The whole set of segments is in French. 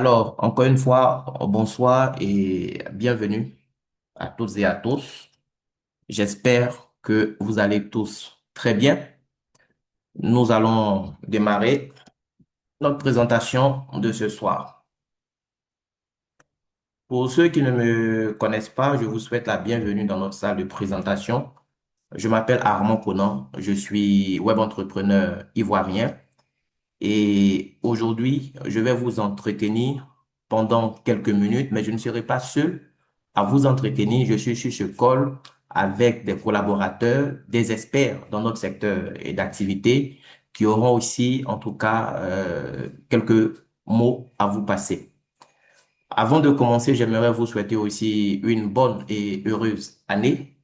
Alors, encore une fois, bonsoir et bienvenue à toutes et à tous. J'espère que vous allez tous très bien. Nous allons démarrer notre présentation de ce soir. Pour ceux qui ne me connaissent pas, je vous souhaite la bienvenue dans notre salle de présentation. Je m'appelle Armand Conan, je suis web entrepreneur ivoirien. Et aujourd'hui, je vais vous entretenir pendant quelques minutes, mais je ne serai pas seul à vous entretenir. Je suis sur ce call avec des collaborateurs, des experts dans notre secteur et d'activité qui auront aussi, en tout cas, quelques mots à vous passer. Avant de commencer, j'aimerais vous souhaiter aussi une bonne et heureuse année.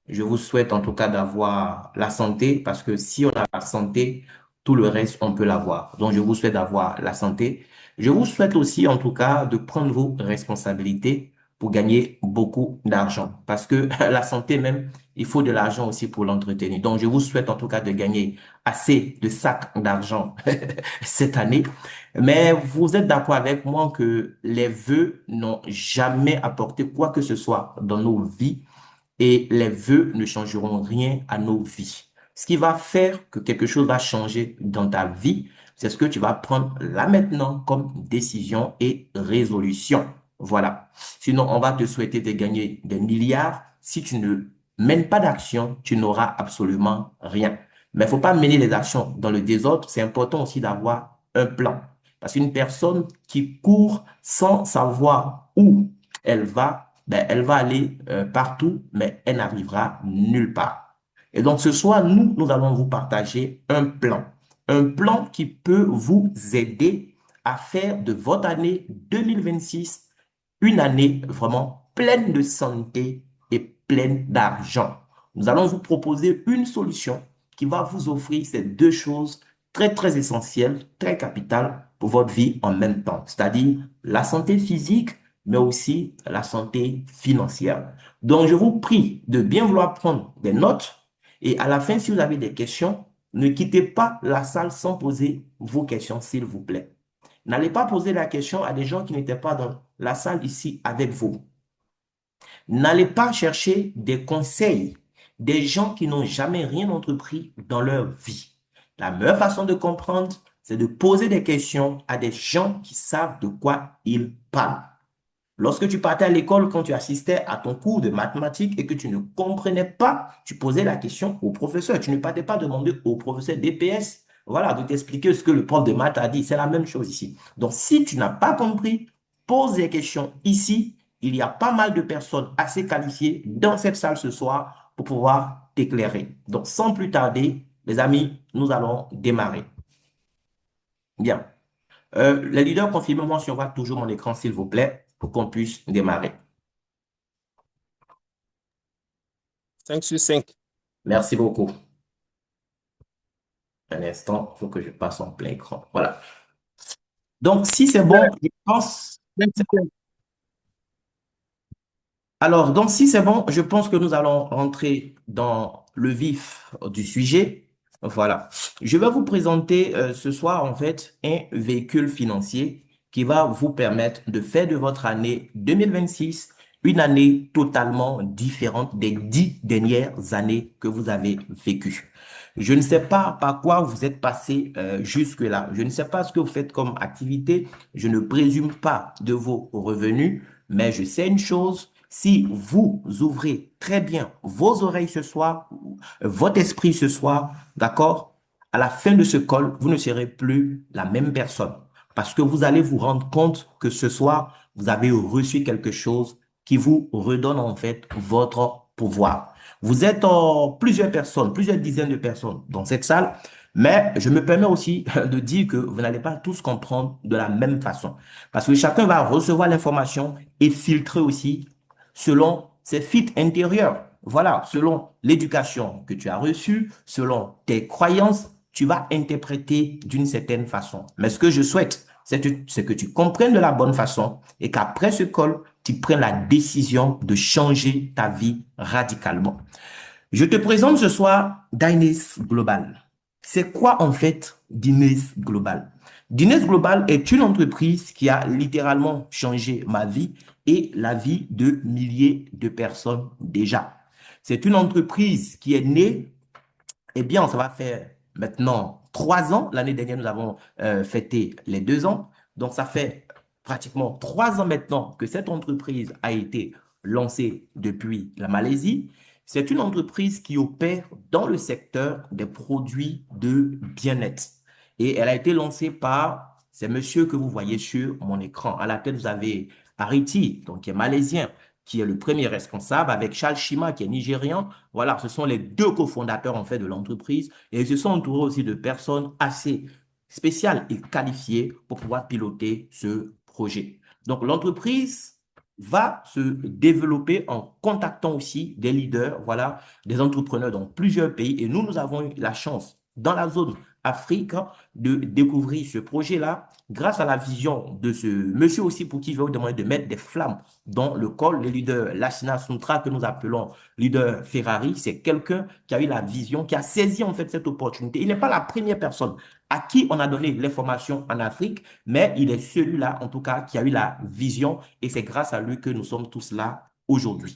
Je vous souhaite en tout cas d'avoir la santé parce que si on a la santé, tout le reste, on peut l'avoir. Donc, je vous souhaite d'avoir la santé. Je vous souhaite aussi en tout cas de prendre vos responsabilités pour gagner beaucoup d'argent parce que la santé même, il faut de l'argent aussi pour l'entretenir. Donc, je vous souhaite en tout cas de gagner assez de sacs d'argent cette année. Mais vous êtes d'accord avec moi que les vœux n'ont jamais apporté quoi que ce soit dans nos vies et les vœux ne changeront rien à nos vies. Ce qui va faire que quelque chose va changer dans ta vie, c'est ce que tu vas prendre là maintenant comme décision et résolution. Voilà. Sinon, on va te souhaiter de gagner des milliards. Si tu ne mènes pas d'action, tu n'auras absolument rien. Mais il ne faut pas mener les actions dans le désordre. C'est important aussi d'avoir un plan. Parce qu'une personne qui court sans savoir où elle va, ben, elle va aller partout, mais elle n'arrivera nulle part. Et donc ce soir, nous allons vous partager un plan qui peut vous aider à faire de votre année 2026 une année vraiment pleine de santé et pleine d'argent. Nous allons vous proposer une solution qui va vous offrir ces deux choses très, très essentielles, très capitales pour votre vie en même temps, c'est-à-dire la santé physique mais aussi la santé financière. Donc, je vous prie de bien vouloir prendre des notes et à la fin, si vous avez des questions, ne quittez pas la salle sans poser vos questions, s'il vous plaît. N'allez pas poser la question à des gens qui n'étaient pas dans la salle ici avec vous. N'allez pas chercher des conseils des gens qui n'ont jamais rien entrepris dans leur vie. La meilleure façon de comprendre, c'est de poser des questions à des gens qui savent de quoi ils parlent. Lorsque tu partais à l'école, quand tu assistais à ton cours de mathématiques et que tu ne comprenais pas, tu posais la question au professeur. Tu ne partais pas demander au professeur DPS, voilà, de t'expliquer ce que le prof de maths a dit. C'est la même chose ici. Donc, si tu n'as pas compris, pose des questions ici. Il y a pas mal de personnes assez qualifiées dans cette salle ce soir pour pouvoir t'éclairer. Donc, sans plus tarder, les amis, nous allons démarrer. Bien. Les leaders, confirmez-moi si on voit toujours mon écran, s'il vous plaît, pour qu'on puisse démarrer. 5 sur 5. Merci beaucoup. Un instant, il faut que je passe en plein écran. Voilà. Donc, si c'est bon, je pense. 5 sur 5. Alors, donc, si c'est bon, je pense que nous allons rentrer dans le vif du sujet. Voilà. Je vais vous présenter ce soir, en fait, un véhicule financier qui va vous permettre de faire de votre année 2026 une année totalement différente des 10 dernières années que vous avez vécues. Je ne sais pas par quoi vous êtes passé jusque-là. Je ne sais pas ce que vous faites comme activité. Je ne présume pas de vos revenus, mais je sais une chose. Si vous ouvrez très bien vos oreilles ce soir, votre esprit ce soir, d'accord, à la fin de ce call, vous ne serez plus la même personne. Parce que vous allez vous rendre compte que ce soir, vous avez reçu quelque chose qui vous redonne en fait votre pouvoir. Vous êtes plusieurs personnes, plusieurs dizaines de personnes dans cette salle, mais je me permets aussi de dire que vous n'allez pas tous comprendre de la même façon. Parce que chacun va recevoir l'information et filtrer aussi selon ses fit intérieurs. Voilà, selon l'éducation que tu as reçue, selon tes croyances, tu vas interpréter d'une certaine façon. Mais ce que je souhaite, c'est que tu comprennes de la bonne façon et qu'après ce call, tu prennes la décision de changer ta vie radicalement. Je te présente ce soir Dynase Global. C'est quoi en fait Dynase Global? Dines Global est une entreprise qui a littéralement changé ma vie et la vie de milliers de personnes déjà. C'est une entreprise qui est née, eh bien, ça va faire maintenant 3 ans. L'année dernière, nous avons fêté les 2 ans. Donc, ça fait pratiquement 3 ans maintenant que cette entreprise a été lancée depuis la Malaisie. C'est une entreprise qui opère dans le secteur des produits de bien-être. Et elle a été lancée par ces messieurs que vous voyez sur mon écran. À la tête, vous avez Ariti, donc qui est malaisien, qui est le premier responsable, avec Charles Shima, qui est nigérian. Voilà, ce sont les deux cofondateurs en fait de l'entreprise et ils se sont entourés aussi de personnes assez spéciales et qualifiées pour pouvoir piloter ce projet. Donc l'entreprise va se développer en contactant aussi des leaders, voilà, des entrepreneurs dans plusieurs pays et nous avons eu la chance dans la zone Afrique de découvrir ce projet-là grâce à la vision de ce monsieur aussi pour qui je vais vous demander de mettre des flammes dans le col, le leader Lashina Suntra que nous appelons leader Ferrari, c'est quelqu'un qui a eu la vision, qui a saisi en fait cette opportunité. Il n'est pas la première personne à qui on a donné l'information en Afrique, mais il est celui-là en tout cas qui a eu la vision et c'est grâce à lui que nous sommes tous là aujourd'hui.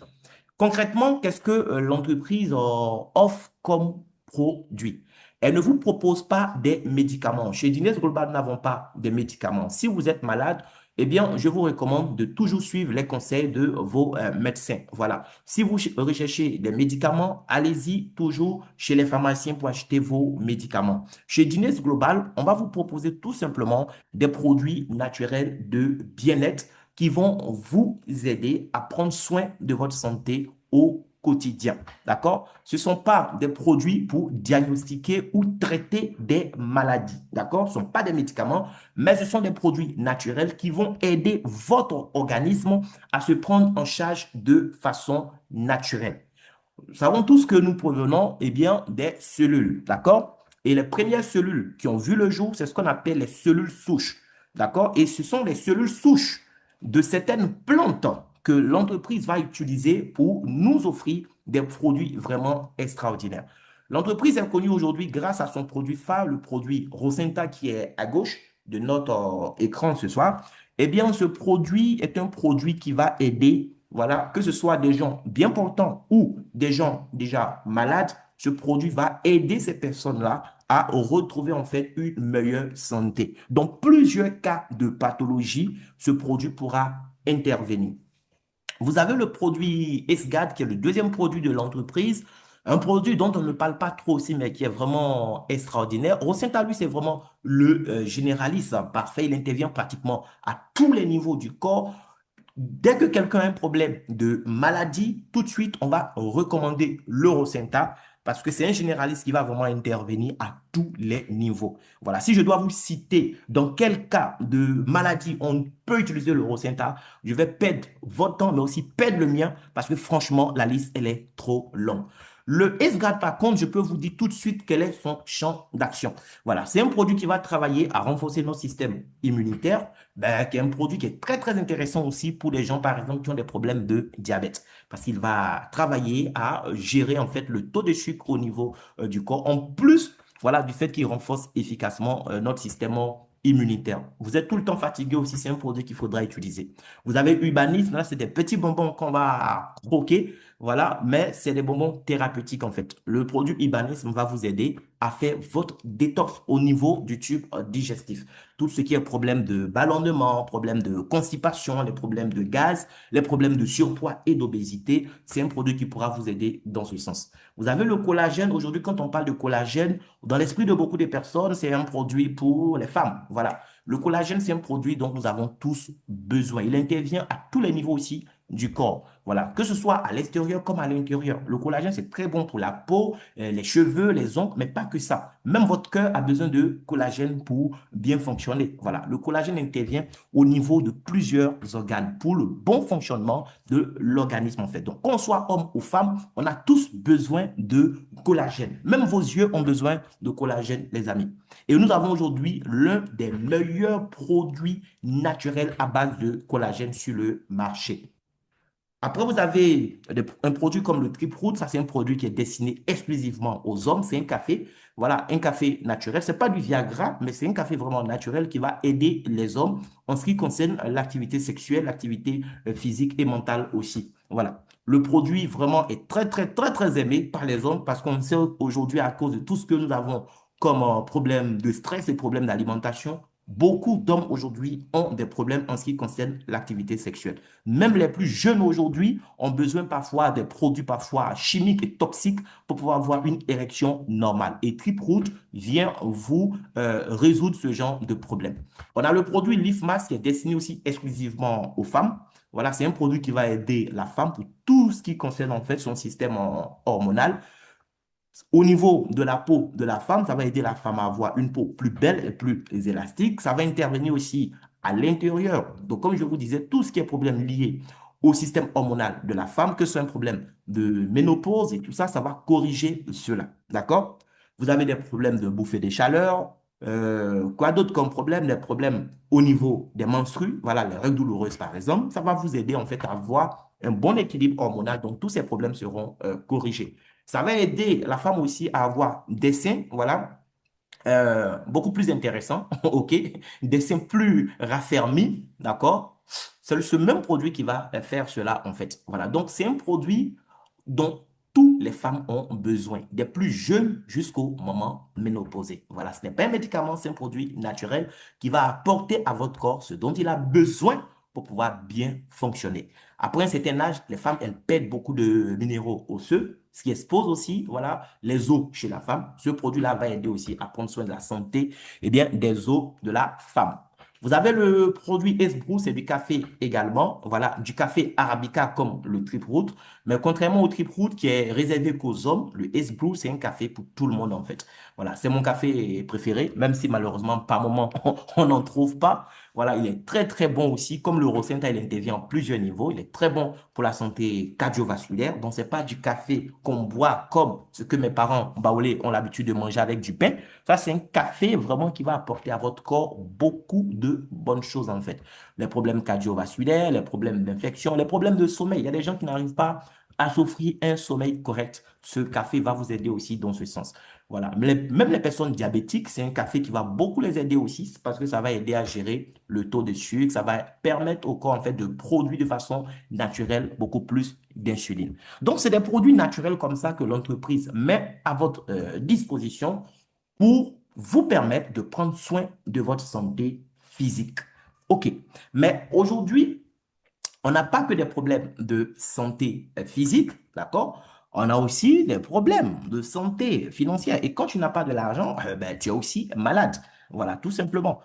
Concrètement, qu'est-ce que l'entreprise offre comme produit? Elle ne vous propose pas des médicaments. Chez Dines Global, nous n'avons pas de médicaments. Si vous êtes malade, eh bien, je vous recommande de toujours suivre les conseils de vos médecins. Voilà. Si vous recherchez des médicaments, allez-y toujours chez les pharmaciens pour acheter vos médicaments. Chez Dines Global, on va vous proposer tout simplement des produits naturels de bien-être qui vont vous aider à prendre soin de votre santé au quotidien. D'accord? Ce ne sont pas des produits pour diagnostiquer ou traiter des maladies. D'accord? Ce ne sont pas des médicaments, mais ce sont des produits naturels qui vont aider votre organisme à se prendre en charge de façon naturelle. Nous savons tous que nous provenons eh bien, des cellules, d'accord? Et les premières cellules qui ont vu le jour, c'est ce qu'on appelle les cellules souches, d'accord? Et ce sont les cellules souches de certaines plantes que l'entreprise va utiliser pour nous offrir des produits vraiment extraordinaires. L'entreprise est connue aujourd'hui grâce à son produit phare, le produit Rosenta qui est à gauche de notre écran ce soir. Eh bien, ce produit est un produit qui va aider, voilà, que ce soit des gens bien portants ou des gens déjà malades, ce produit va aider ces personnes-là à retrouver en fait une meilleure santé. Dans plusieurs cas de pathologie, ce produit pourra intervenir. Vous avez le produit SGAD qui est le deuxième produit de l'entreprise, un produit dont on ne parle pas trop aussi, mais qui est vraiment extraordinaire. Rosenta, lui, c'est vraiment le généraliste parfait. Il intervient pratiquement à tous les niveaux du corps. Dès que quelqu'un a un problème de maladie, tout de suite, on va recommander l'Eurocenta parce que c'est un généraliste qui va vraiment intervenir à tous les niveaux. Voilà, si je dois vous citer dans quel cas de maladie on peut utiliser l'Eurocenta, je vais perdre votre temps, mais aussi perdre le mien parce que franchement, la liste, elle est trop longue. Le SGAD, par contre, je peux vous dire tout de suite quel est son champ d'action. Voilà, c'est un produit qui va travailler à renforcer notre système immunitaire, ben, qui est un produit qui est très, très intéressant aussi pour les gens, par exemple, qui ont des problèmes de diabète. Parce qu'il va travailler à gérer, en fait, le taux de sucre au niveau du corps. En plus, voilà, du fait qu'il renforce efficacement notre système immunitaire. Vous êtes tout le temps fatigué aussi, c'est un produit qu'il faudra utiliser. Vous avez Urbanisme, là, c'est des petits bonbons qu'on va croquer, voilà, mais c'est des bonbons thérapeutiques, en fait. Le produit Urbanisme va vous aider à faire votre détox au niveau du tube digestif. Tout ce qui est problème de ballonnement, problème de constipation, les problèmes de gaz, les problèmes de surpoids et d'obésité, c'est un produit qui pourra vous aider dans ce sens. Vous avez le collagène. Aujourd'hui, quand on parle de collagène, dans l'esprit de beaucoup de personnes, c'est un produit pour les femmes. Voilà. Le collagène, c'est un produit dont nous avons tous besoin. Il intervient à tous les niveaux aussi du corps. Voilà. Que ce soit à l'extérieur comme à l'intérieur. Le collagène, c'est très bon pour la peau, les cheveux, les ongles, mais pas que ça. Même votre cœur a besoin de collagène pour bien fonctionner. Voilà. Le collagène intervient au niveau de plusieurs organes pour le bon fonctionnement de l'organisme, en fait. Donc, qu'on soit homme ou femme, on a tous besoin de collagène. Même vos yeux ont besoin de collagène, les amis. Et nous avons aujourd'hui l'un des meilleurs produits naturels à base de collagène sur le marché. Après, vous avez un produit comme le Trip Root. Ça, c'est un produit qui est destiné exclusivement aux hommes. C'est un café, voilà, un café naturel. C'est pas du Viagra, mais c'est un café vraiment naturel qui va aider les hommes en ce qui concerne l'activité sexuelle, l'activité physique et mentale aussi. Voilà. Le produit vraiment est très, très, très, très aimé par les hommes parce qu'on sait aujourd'hui, à cause de tout ce que nous avons comme problème de stress et problème d'alimentation, beaucoup d'hommes aujourd'hui ont des problèmes en ce qui concerne l'activité sexuelle. Même les plus jeunes aujourd'hui ont besoin parfois des produits parfois chimiques et toxiques pour pouvoir avoir une érection normale. Et Triproot vient vous résoudre ce genre de problème. On a le produit Leaf Mask qui est destiné aussi exclusivement aux femmes. Voilà, c'est un produit qui va aider la femme pour tout ce qui concerne en fait son système hormonal. Au niveau de la peau de la femme, ça va aider la femme à avoir une peau plus belle et plus élastique. Ça va intervenir aussi à l'intérieur. Donc, comme je vous disais, tout ce qui est problème lié au système hormonal de la femme, que ce soit un problème de ménopause et tout ça, ça va corriger cela. D'accord? Vous avez des problèmes de bouffée des chaleurs. Quoi d'autre comme problème? Des problèmes au niveau des menstrues. Voilà, les règles douloureuses, par exemple. Ça va vous aider en fait à avoir un bon équilibre hormonal. Donc, tous ces problèmes seront corrigés. Ça va aider la femme aussi à avoir des seins, voilà, beaucoup plus intéressants, ok, des seins plus raffermis, d'accord? C'est ce même produit qui va faire cela, en fait. Voilà, donc c'est un produit dont toutes les femmes ont besoin, des plus jeunes jusqu'au moment ménopausé. Voilà, ce n'est pas un médicament, c'est un produit naturel qui va apporter à votre corps ce dont il a besoin pour pouvoir bien fonctionner. Après un certain âge, les femmes, elles perdent beaucoup de minéraux osseux, ce qui expose aussi, voilà, les os chez la femme. Ce produit-là va aider aussi à prendre soin de la santé, eh bien, des os de la femme. Vous avez le produit S-Brew, c'est du café également. Voilà, du café arabica comme le Trip Root. Mais contrairement au Trip Root qui est réservé qu'aux hommes, le S-Brew, c'est un café pour tout le monde en fait. Voilà, c'est mon café préféré, même si malheureusement par moment on n'en trouve pas. Voilà, il est très très bon aussi. Comme le Rosenta, il intervient en plusieurs niveaux. Il est très bon pour la santé cardiovasculaire. Donc, c'est pas du café qu'on boit comme ce que mes parents baoulés ont l'habitude de manger avec du pain. Ça, c'est un café vraiment qui va apporter à votre corps beaucoup de bonnes choses en fait. Les problèmes cardiovasculaires, les problèmes d'infection, les problèmes de sommeil. Il y a des gens qui n'arrivent pas à s'offrir un sommeil correct. Ce café va vous aider aussi dans ce sens. Voilà. Même les personnes diabétiques, c'est un café qui va beaucoup les aider aussi parce que ça va aider à gérer le taux de sucre. Ça va permettre au corps, en fait, de produire de façon naturelle beaucoup plus d'insuline. Donc, c'est des produits naturels comme ça que l'entreprise met à votre disposition pour vous permettre de prendre soin de votre santé physique. OK. Mais aujourd'hui, on n'a pas que des problèmes de santé physique, d'accord? On a aussi des problèmes de santé financière. Et quand tu n'as pas de l'argent, ben, tu es aussi malade. Voilà, tout simplement.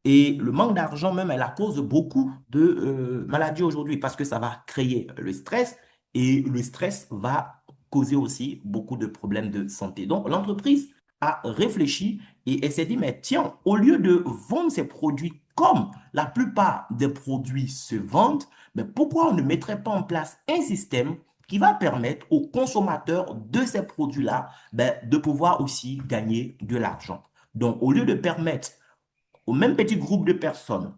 Et le manque d'argent même est la cause de beaucoup de maladies aujourd'hui parce que ça va créer le stress et le stress va causer aussi beaucoup de problèmes de santé. Donc, l'entreprise a réfléchi et elle s'est dit, mais tiens, au lieu de vendre ces produits comme la plupart des produits se vendent, mais pourquoi on ne mettrait pas en place un système qui va permettre aux consommateurs de ces produits-là ben, de pouvoir aussi gagner de l'argent? Donc, au lieu de permettre au même petit groupe de personnes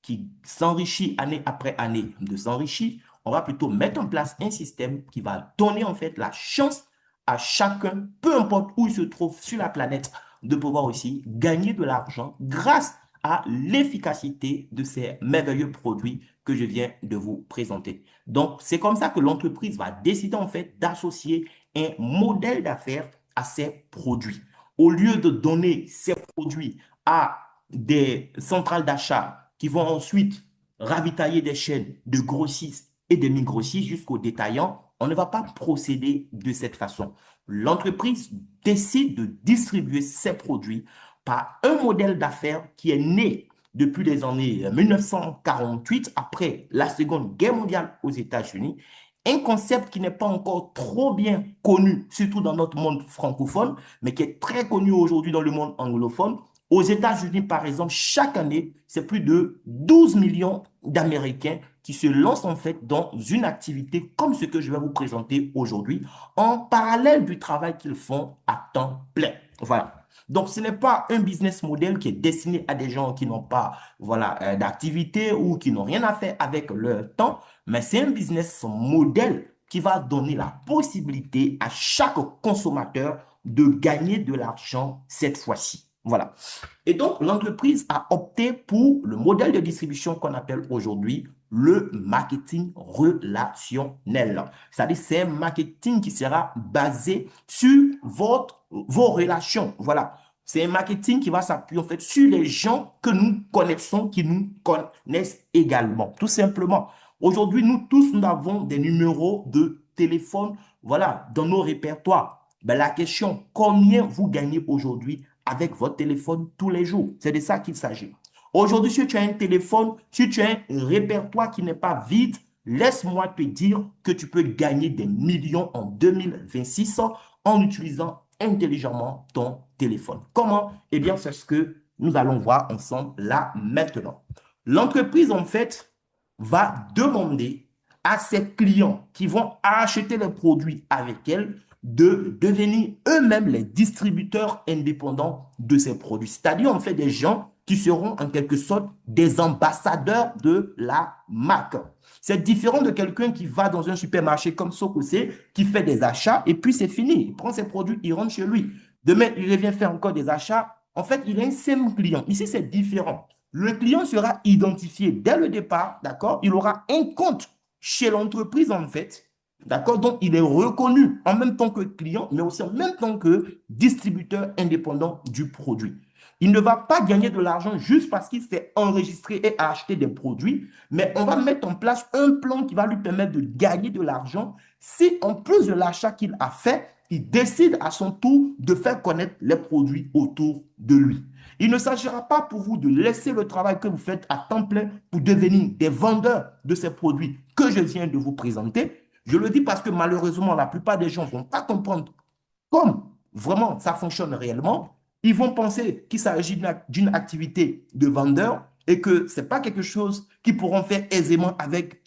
qui s'enrichit année après année de s'enrichir, on va plutôt mettre en place un système qui va donner en fait la chance à chacun, peu importe où il se trouve sur la planète, de pouvoir aussi gagner de l'argent grâce à l'efficacité de ces merveilleux produits que je viens de vous présenter. Donc, c'est comme ça que l'entreprise va décider en fait d'associer un modèle d'affaires à ces produits. Au lieu de donner ces produits à des centrales d'achat qui vont ensuite ravitailler des chaînes de grossistes et de micro-grossistes jusqu'aux détaillants, on ne va pas procéder de cette façon. L'entreprise décide de distribuer ses produits par un modèle d'affaires qui est né depuis les années 1948, après la Seconde Guerre mondiale aux États-Unis, un concept qui n'est pas encore trop bien connu, surtout dans notre monde francophone, mais qui est très connu aujourd'hui dans le monde anglophone. Aux États-Unis, par exemple, chaque année, c'est plus de 12 millions d'Américains qui se lancent en fait dans une activité comme ce que je vais vous présenter aujourd'hui, en parallèle du travail qu'ils font à temps plein. Voilà. Donc, ce n'est pas un business model qui est destiné à des gens qui n'ont pas, voilà, d'activité ou qui n'ont rien à faire avec leur temps, mais c'est un business model qui va donner la possibilité à chaque consommateur de gagner de l'argent cette fois-ci. Voilà. Et donc, l'entreprise a opté pour le modèle de distribution qu'on appelle aujourd'hui le marketing relationnel. C'est-à-dire, c'est un marketing qui sera basé sur vos relations. Voilà. C'est un marketing qui va s'appuyer en fait sur les gens que nous connaissons, qui nous connaissent également. Tout simplement. Aujourd'hui, nous tous, nous avons des numéros de téléphone, voilà, dans nos répertoires. Ben, la question, combien vous gagnez aujourd'hui avec votre téléphone tous les jours? C'est de ça qu'il s'agit. Aujourd'hui, si tu as un téléphone, si tu as un répertoire qui n'est pas vide, laisse-moi te dire que tu peux gagner des millions en 2026 en utilisant intelligemment ton téléphone. Comment? Eh bien, c'est ce que nous allons voir ensemble là maintenant. L'entreprise, en fait, va demander à ses clients qui vont acheter les produits avec elle de devenir eux-mêmes les distributeurs indépendants de ces produits. C'est-à-dire, en fait, des gens qui seront en quelque sorte des ambassadeurs de la marque. C'est différent de quelqu'un qui va dans un supermarché comme Sokosé, qui fait des achats et puis c'est fini. Il prend ses produits, il rentre chez lui. Demain, il revient faire encore des achats. En fait, il a un seul client. Ici, c'est différent. Le client sera identifié dès le départ, d'accord? Il aura un compte chez l'entreprise, en fait, d'accord? Donc, il est reconnu en même temps que client, mais aussi en même temps que distributeur indépendant du produit. Il ne va pas gagner de l'argent juste parce qu'il s'est enregistré et a acheté des produits, mais on va mettre en place un plan qui va lui permettre de gagner de l'argent si, en plus de l'achat qu'il a fait, il décide à son tour de faire connaître les produits autour de lui. Il ne s'agira pas pour vous de laisser le travail que vous faites à temps plein pour devenir des vendeurs de ces produits que je viens de vous présenter. Je le dis parce que malheureusement, la plupart des gens ne vont pas comprendre comme vraiment ça fonctionne réellement. Ils vont penser qu'il s'agit d'une activité de vendeur et que ce n'est pas quelque chose qu'ils pourront faire aisément avec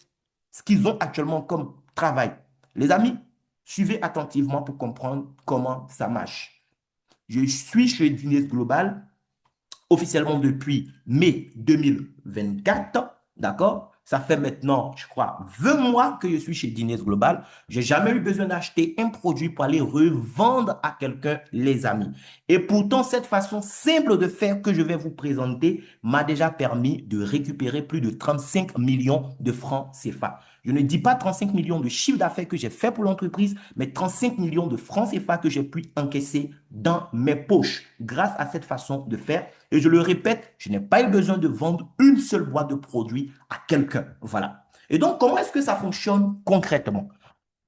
ce qu'ils ont actuellement comme travail. Les amis, suivez attentivement pour comprendre comment ça marche. Je suis chez Dines Global officiellement depuis mai 2024, d'accord? Ça fait maintenant, je crois, 20 mois que je suis chez Dines Global. J'ai jamais eu besoin d'acheter un produit pour aller revendre à quelqu'un, les amis. Et pourtant, cette façon simple de faire que je vais vous présenter m'a déjà permis de récupérer plus de 35 millions de francs CFA. Je ne dis pas 35 millions de chiffre d'affaires que j'ai fait pour l'entreprise, mais 35 millions de francs CFA que j'ai pu encaisser dans mes poches grâce à cette façon de faire. Et je le répète, je n'ai pas eu besoin de vendre une seule boîte de produits à quelqu'un. Voilà. Et donc, comment est-ce que ça fonctionne concrètement?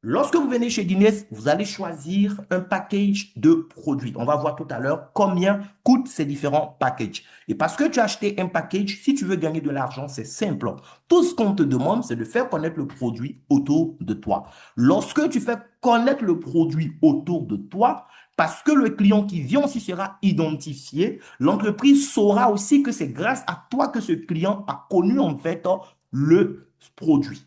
Lorsque vous venez chez Dines, vous allez choisir un package de produits. On va voir tout à l'heure combien coûtent ces différents packages. Et parce que tu as acheté un package, si tu veux gagner de l'argent, c'est simple. Tout ce qu'on te demande, c'est de faire connaître le produit autour de toi. Lorsque tu fais connaître le produit autour de toi, parce que le client qui vient aussi sera identifié, l'entreprise saura aussi que c'est grâce à toi que ce client a connu en fait le produit.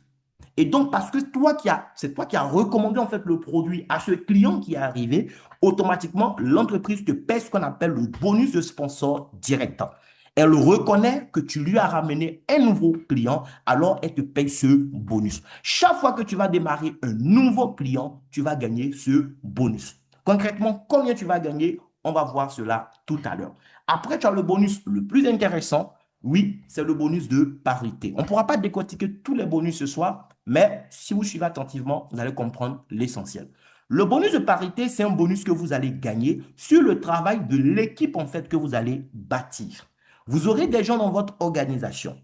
Et donc, parce que c'est toi qui as recommandé en fait le produit à ce client qui est arrivé, automatiquement, l'entreprise te paie ce qu'on appelle le bonus de sponsor direct. Elle reconnaît que tu lui as ramené un nouveau client, alors elle te paye ce bonus. Chaque fois que tu vas démarrer un nouveau client, tu vas gagner ce bonus. Concrètement, combien tu vas gagner? On va voir cela tout à l'heure. Après, tu as le bonus le plus intéressant. Oui, c'est le bonus de parité. On ne pourra pas décortiquer tous les bonus ce soir, mais si vous suivez attentivement, vous allez comprendre l'essentiel. Le bonus de parité, c'est un bonus que vous allez gagner sur le travail de l'équipe en fait que vous allez bâtir. Vous aurez des gens dans votre organisation.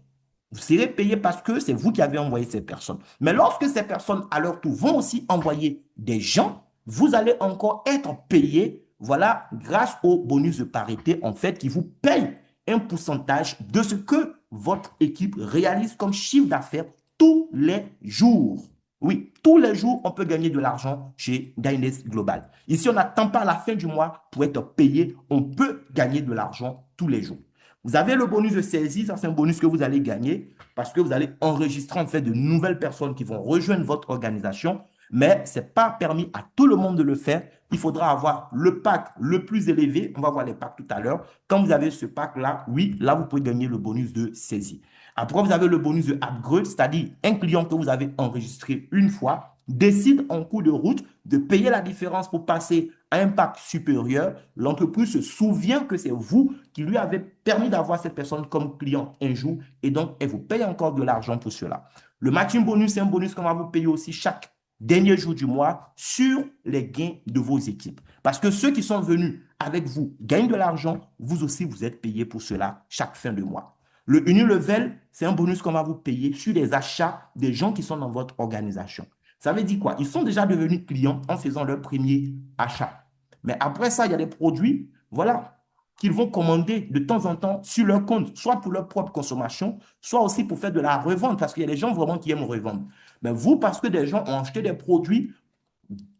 Vous serez payé parce que c'est vous qui avez envoyé ces personnes. Mais lorsque ces personnes, à leur tour, vont aussi envoyer des gens, vous allez encore être payé, voilà, grâce au bonus de parité, en fait, qui vous paye un pourcentage de ce que votre équipe réalise comme chiffre d'affaires tous les jours. Oui, tous les jours, on peut gagner de l'argent chez Dines Global. Ici, on n'attend pas la fin du mois pour être payé. On peut gagner de l'argent tous les jours. Vous avez le bonus de saisie, ça c'est un bonus que vous allez gagner parce que vous allez enregistrer en fait de nouvelles personnes qui vont rejoindre votre organisation. Mais ce n'est pas permis à tout le monde de le faire. Il faudra avoir le pack le plus élevé. On va voir les packs tout à l'heure. Quand vous avez ce pack-là, oui, là, vous pouvez gagner le bonus de saisie. Après, vous avez le bonus de upgrade, c'est-à-dire un client que vous avez enregistré une fois décide en cours de route de payer la différence pour passer à un pack supérieur. L'entreprise se souvient que c'est vous qui lui avez permis d'avoir cette personne comme client un jour et donc elle vous paye encore de l'argent pour cela. Le matching bonus, c'est un bonus qu'on va vous payer aussi chaque dernier jour du mois sur les gains de vos équipes. Parce que ceux qui sont venus avec vous gagnent de l'argent, vous aussi, vous êtes payé pour cela chaque fin de mois. Le Unilevel, c'est un bonus qu'on va vous payer sur les achats des gens qui sont dans votre organisation. Ça veut dire quoi? Ils sont déjà devenus clients en faisant leur premier achat. Mais après ça, il y a des produits, voilà, qu'ils vont commander de temps en temps sur leur compte, soit pour leur propre consommation, soit aussi pour faire de la revente, parce qu'il y a des gens vraiment qui aiment revendre. Mais vous, parce que des gens ont acheté des produits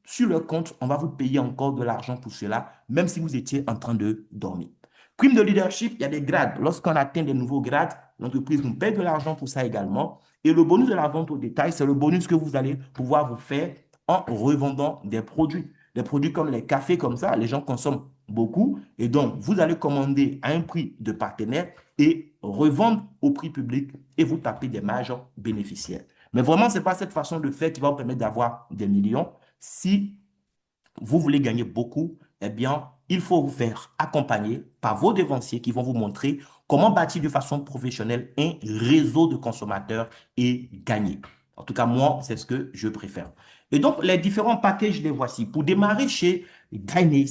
sur leur compte, on va vous payer encore de l'argent pour cela, même si vous étiez en train de dormir. Prime de leadership, il y a des grades. Lorsqu'on atteint des nouveaux grades, l'entreprise nous paye de l'argent pour ça également. Et le bonus de la vente au détail, c'est le bonus que vous allez pouvoir vous faire en revendant des produits. Des produits comme les cafés, comme ça, les gens consomment beaucoup. Et donc, vous allez commander à un prix de partenaire et revendre au prix public et vous tapez des marges bénéficiaires. Mais vraiment, ce n'est pas cette façon de faire qui va vous permettre d'avoir des millions. Si vous voulez gagner beaucoup, eh bien, il faut vous faire accompagner par vos devanciers qui vont vous montrer comment bâtir de façon professionnelle un réseau de consommateurs et gagner. En tout cas, moi, c'est ce que je préfère. Et donc, les différents packages, les voici. Pour démarrer chez Gaines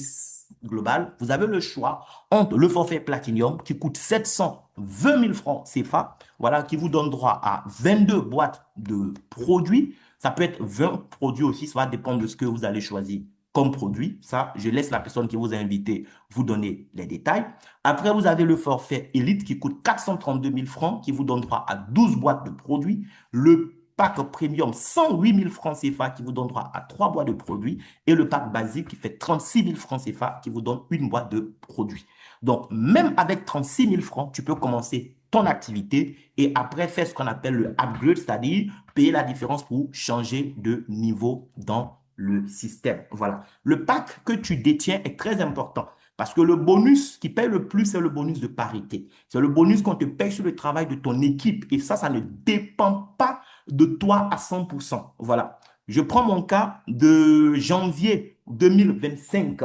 Global, vous avez le choix entre le forfait Platinum qui coûte 720 000 francs CFA, voilà, qui vous donne droit à 22 boîtes de produits. Ça peut être 20 produits aussi, ça va dépendre de ce que vous allez choisir comme produit. Ça, je laisse la personne qui vous a invité vous donner les détails. Après, vous avez le forfait Elite qui coûte 432 000 francs, qui vous donne droit à 12 boîtes de produits. Le pack premium, 108 000 francs CFA, qui vous donne droit à 3 boîtes de produits. Et le pack basique qui fait 36 000 francs CFA, qui vous donne une boîte de produits. Donc, même avec 36 000 francs, tu peux commencer ton activité et après faire ce qu'on appelle le upgrade, c'est-à-dire payer la différence pour changer de niveau dans le système. Voilà. Le pack que tu détiens est très important parce que le bonus qui paye le plus, c'est le bonus de parité. C'est le bonus qu'on te paye sur le travail de ton équipe et ça ne dépend pas de toi à 100%. Voilà. Je prends mon cas de janvier 2025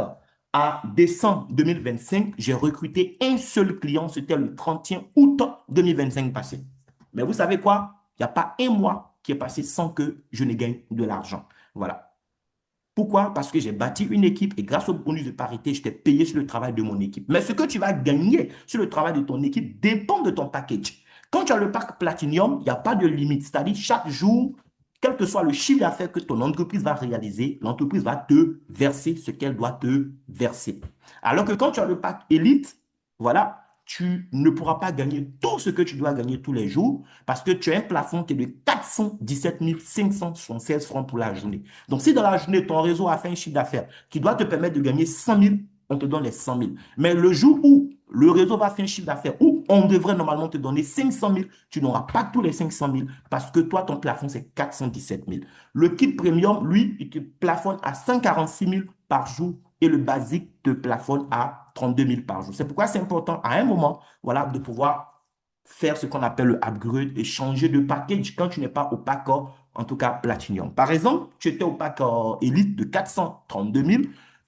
à décembre 2025, j'ai recruté un seul client, c'était le 31 août 2025 passé. Mais vous savez quoi? Il n'y a pas un mois qui est passé sans que je ne gagne de l'argent. Voilà. Pourquoi? Parce que j'ai bâti une équipe et grâce au bonus de parité, je t'ai payé sur le travail de mon équipe. Mais ce que tu vas gagner sur le travail de ton équipe dépend de ton package. Quand tu as le pack Platinum, il n'y a pas de limite. C'est-à-dire chaque jour, quel que soit le chiffre d'affaires que ton entreprise va réaliser, l'entreprise va te verser ce qu'elle doit te verser. Alors que quand tu as le pack Elite, voilà, tu ne pourras pas gagner tout ce que tu dois gagner tous les jours parce que tu as un plafond qui est de 417 576 francs pour la journée. Donc, si dans la journée, ton réseau a fait un chiffre d'affaires qui doit te permettre de gagner 100 000, on te donne les 100 000. Mais le jour où le réseau va faire un chiffre d'affaires où on devrait normalement te donner 500 000, tu n'auras pas tous les 500 000 parce que toi, ton plafond, c'est 417 000. Le kit premium, lui, il te plafonne à 146 000 par jour et le basique te plafonne à 32 000 par jour. C'est pourquoi c'est important à un moment, voilà, de pouvoir faire ce qu'on appelle le upgrade et changer de package quand tu n'es pas au pack, en tout cas Platinum. Par exemple, tu étais au pack Elite de 432 000.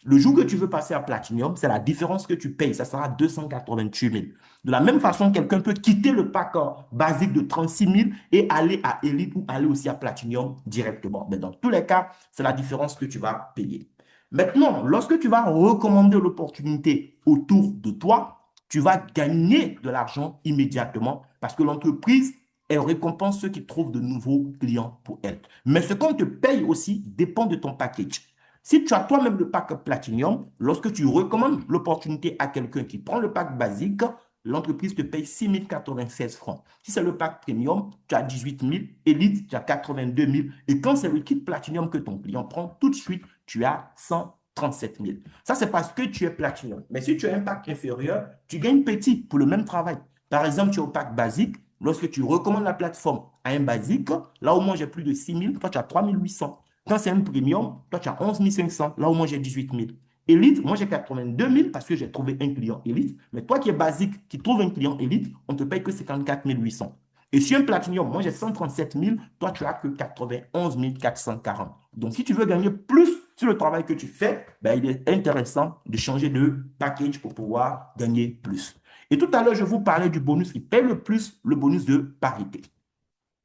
Le jour que tu veux passer à Platinum, c'est la différence que tu payes. Ça sera 288 000. De la même façon, quelqu'un peut quitter le pack basique de 36 000 et aller à Elite ou aller aussi à Platinum directement. Mais dans tous les cas, c'est la différence que tu vas payer. Maintenant, lorsque tu vas recommander l'opportunité autour de toi, tu vas gagner de l'argent immédiatement parce que l'entreprise, elle récompense ceux qui trouvent de nouveaux clients pour elle. Mais ce qu'on te paye aussi dépend de ton package. Si tu as toi-même le pack Platinum, lorsque tu recommandes l'opportunité à quelqu'un qui prend le pack basique, l'entreprise te paye 6 096 francs. Si c'est le pack Premium, tu as 18 000. Elite, tu as 82 000. Et quand c'est le kit Platinum que ton client prend, tout de suite, tu as 137 000. Ça, c'est parce que tu es Platinum. Mais si tu as un pack inférieur, tu gagnes petit pour le même travail. Par exemple, tu es au pack basique. Lorsque tu recommandes la plateforme à un basique, là où moi j'ai plus de 6 000, toi tu as 3 800. Quand c'est un premium, toi, tu as 11 500. Là où moi, j'ai 18 000. Élite, moi, j'ai 82 000 parce que j'ai trouvé un client élite. Mais toi qui es basique, qui trouve un client élite, on ne te paye que 54 800. Et sur un Platinum, moi, j'ai 137 000. Toi, tu as que 91 440. Donc, si tu veux gagner plus sur le travail que tu fais, ben, il est intéressant de changer de package pour pouvoir gagner plus. Et tout à l'heure, je vous parlais du bonus qui paye le plus, le bonus de parité.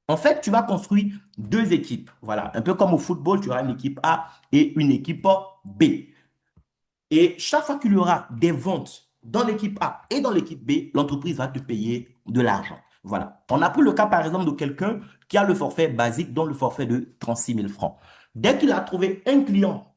En fait, tu vas construire deux équipes. Voilà, un peu comme au football, tu auras une équipe A et une équipe B. Et chaque fois qu'il y aura des ventes dans l'équipe A et dans l'équipe B, l'entreprise va te payer de l'argent. Voilà. On a pris le cas, par exemple, de quelqu'un qui a le forfait basique, dont le forfait de 36 000 francs. Dès qu'il a trouvé un client,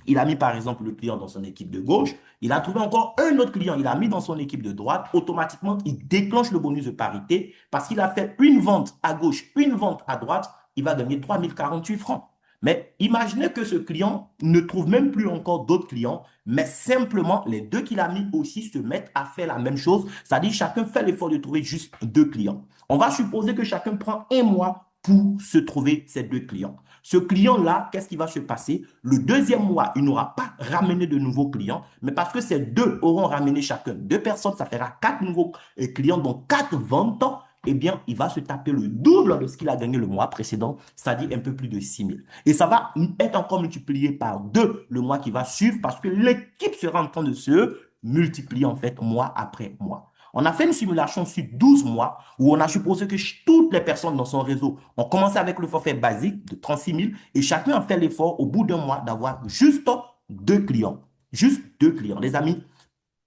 il a mis par exemple le client dans son équipe de gauche, il a trouvé encore un autre client, il a mis dans son équipe de droite, automatiquement, il déclenche le bonus de parité parce qu'il a fait une vente à gauche, une vente à droite, il va gagner 3 048 francs. Mais imaginez que ce client ne trouve même plus encore d'autres clients, mais simplement les deux qu'il a mis aussi se mettent à faire la même chose, c'est-à-dire chacun fait l'effort de trouver juste deux clients. On va supposer que chacun prend un mois pour se trouver ces deux clients. Ce client-là, qu'est-ce qui va se passer? Le deuxième mois, il n'aura pas ramené de nouveaux clients, mais parce que ces deux auront ramené chacun deux personnes, ça fera quatre nouveaux clients, donc quatre ventes, eh bien, il va se taper le double de ce qu'il a gagné le mois précédent, c'est-à-dire un peu plus de 6 000. Et ça va être encore multiplié par deux le mois qui va suivre parce que l'équipe sera en train de se multiplier en fait mois après mois. On a fait une simulation sur 12 mois où on a supposé que toutes les personnes dans son réseau ont commencé avec le forfait basique de 36 000 et chacun a fait l'effort au bout d'un mois d'avoir juste deux clients. Juste deux clients. Les amis,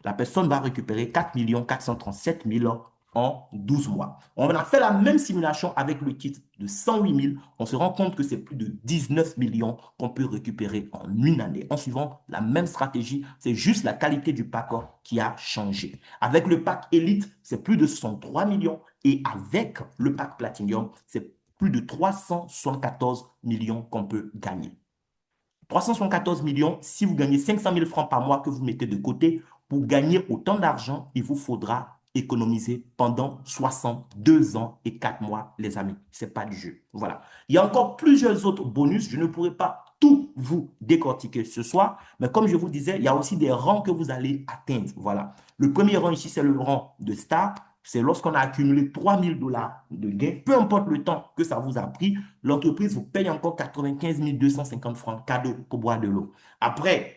la personne va récupérer 4 437 000 en 12 mois. On a fait la même simulation avec le kit de 108 000. On se rend compte que c'est plus de 19 millions qu'on peut récupérer en une année en suivant la même stratégie. C'est juste la qualité du pack qui a changé. Avec le pack Elite, c'est plus de 63 millions et avec le pack Platinum, c'est plus de 374 millions qu'on peut gagner. 374 millions, si vous gagnez 500 000 francs par mois que vous mettez de côté, pour gagner autant d'argent, il vous faudra économiser pendant 62 ans et 4 mois, les amis. Ce n'est pas du jeu. Voilà. Il y a encore plusieurs autres bonus. Je ne pourrai pas tout vous décortiquer ce soir, mais comme je vous disais, il y a aussi des rangs que vous allez atteindre. Voilà. Le premier rang ici, c'est le rang de star. C'est lorsqu'on a accumulé 3 000 $ de gains, peu importe le temps que ça vous a pris, l'entreprise vous paye encore 95 250 francs cadeau pour boire de l'eau. Après,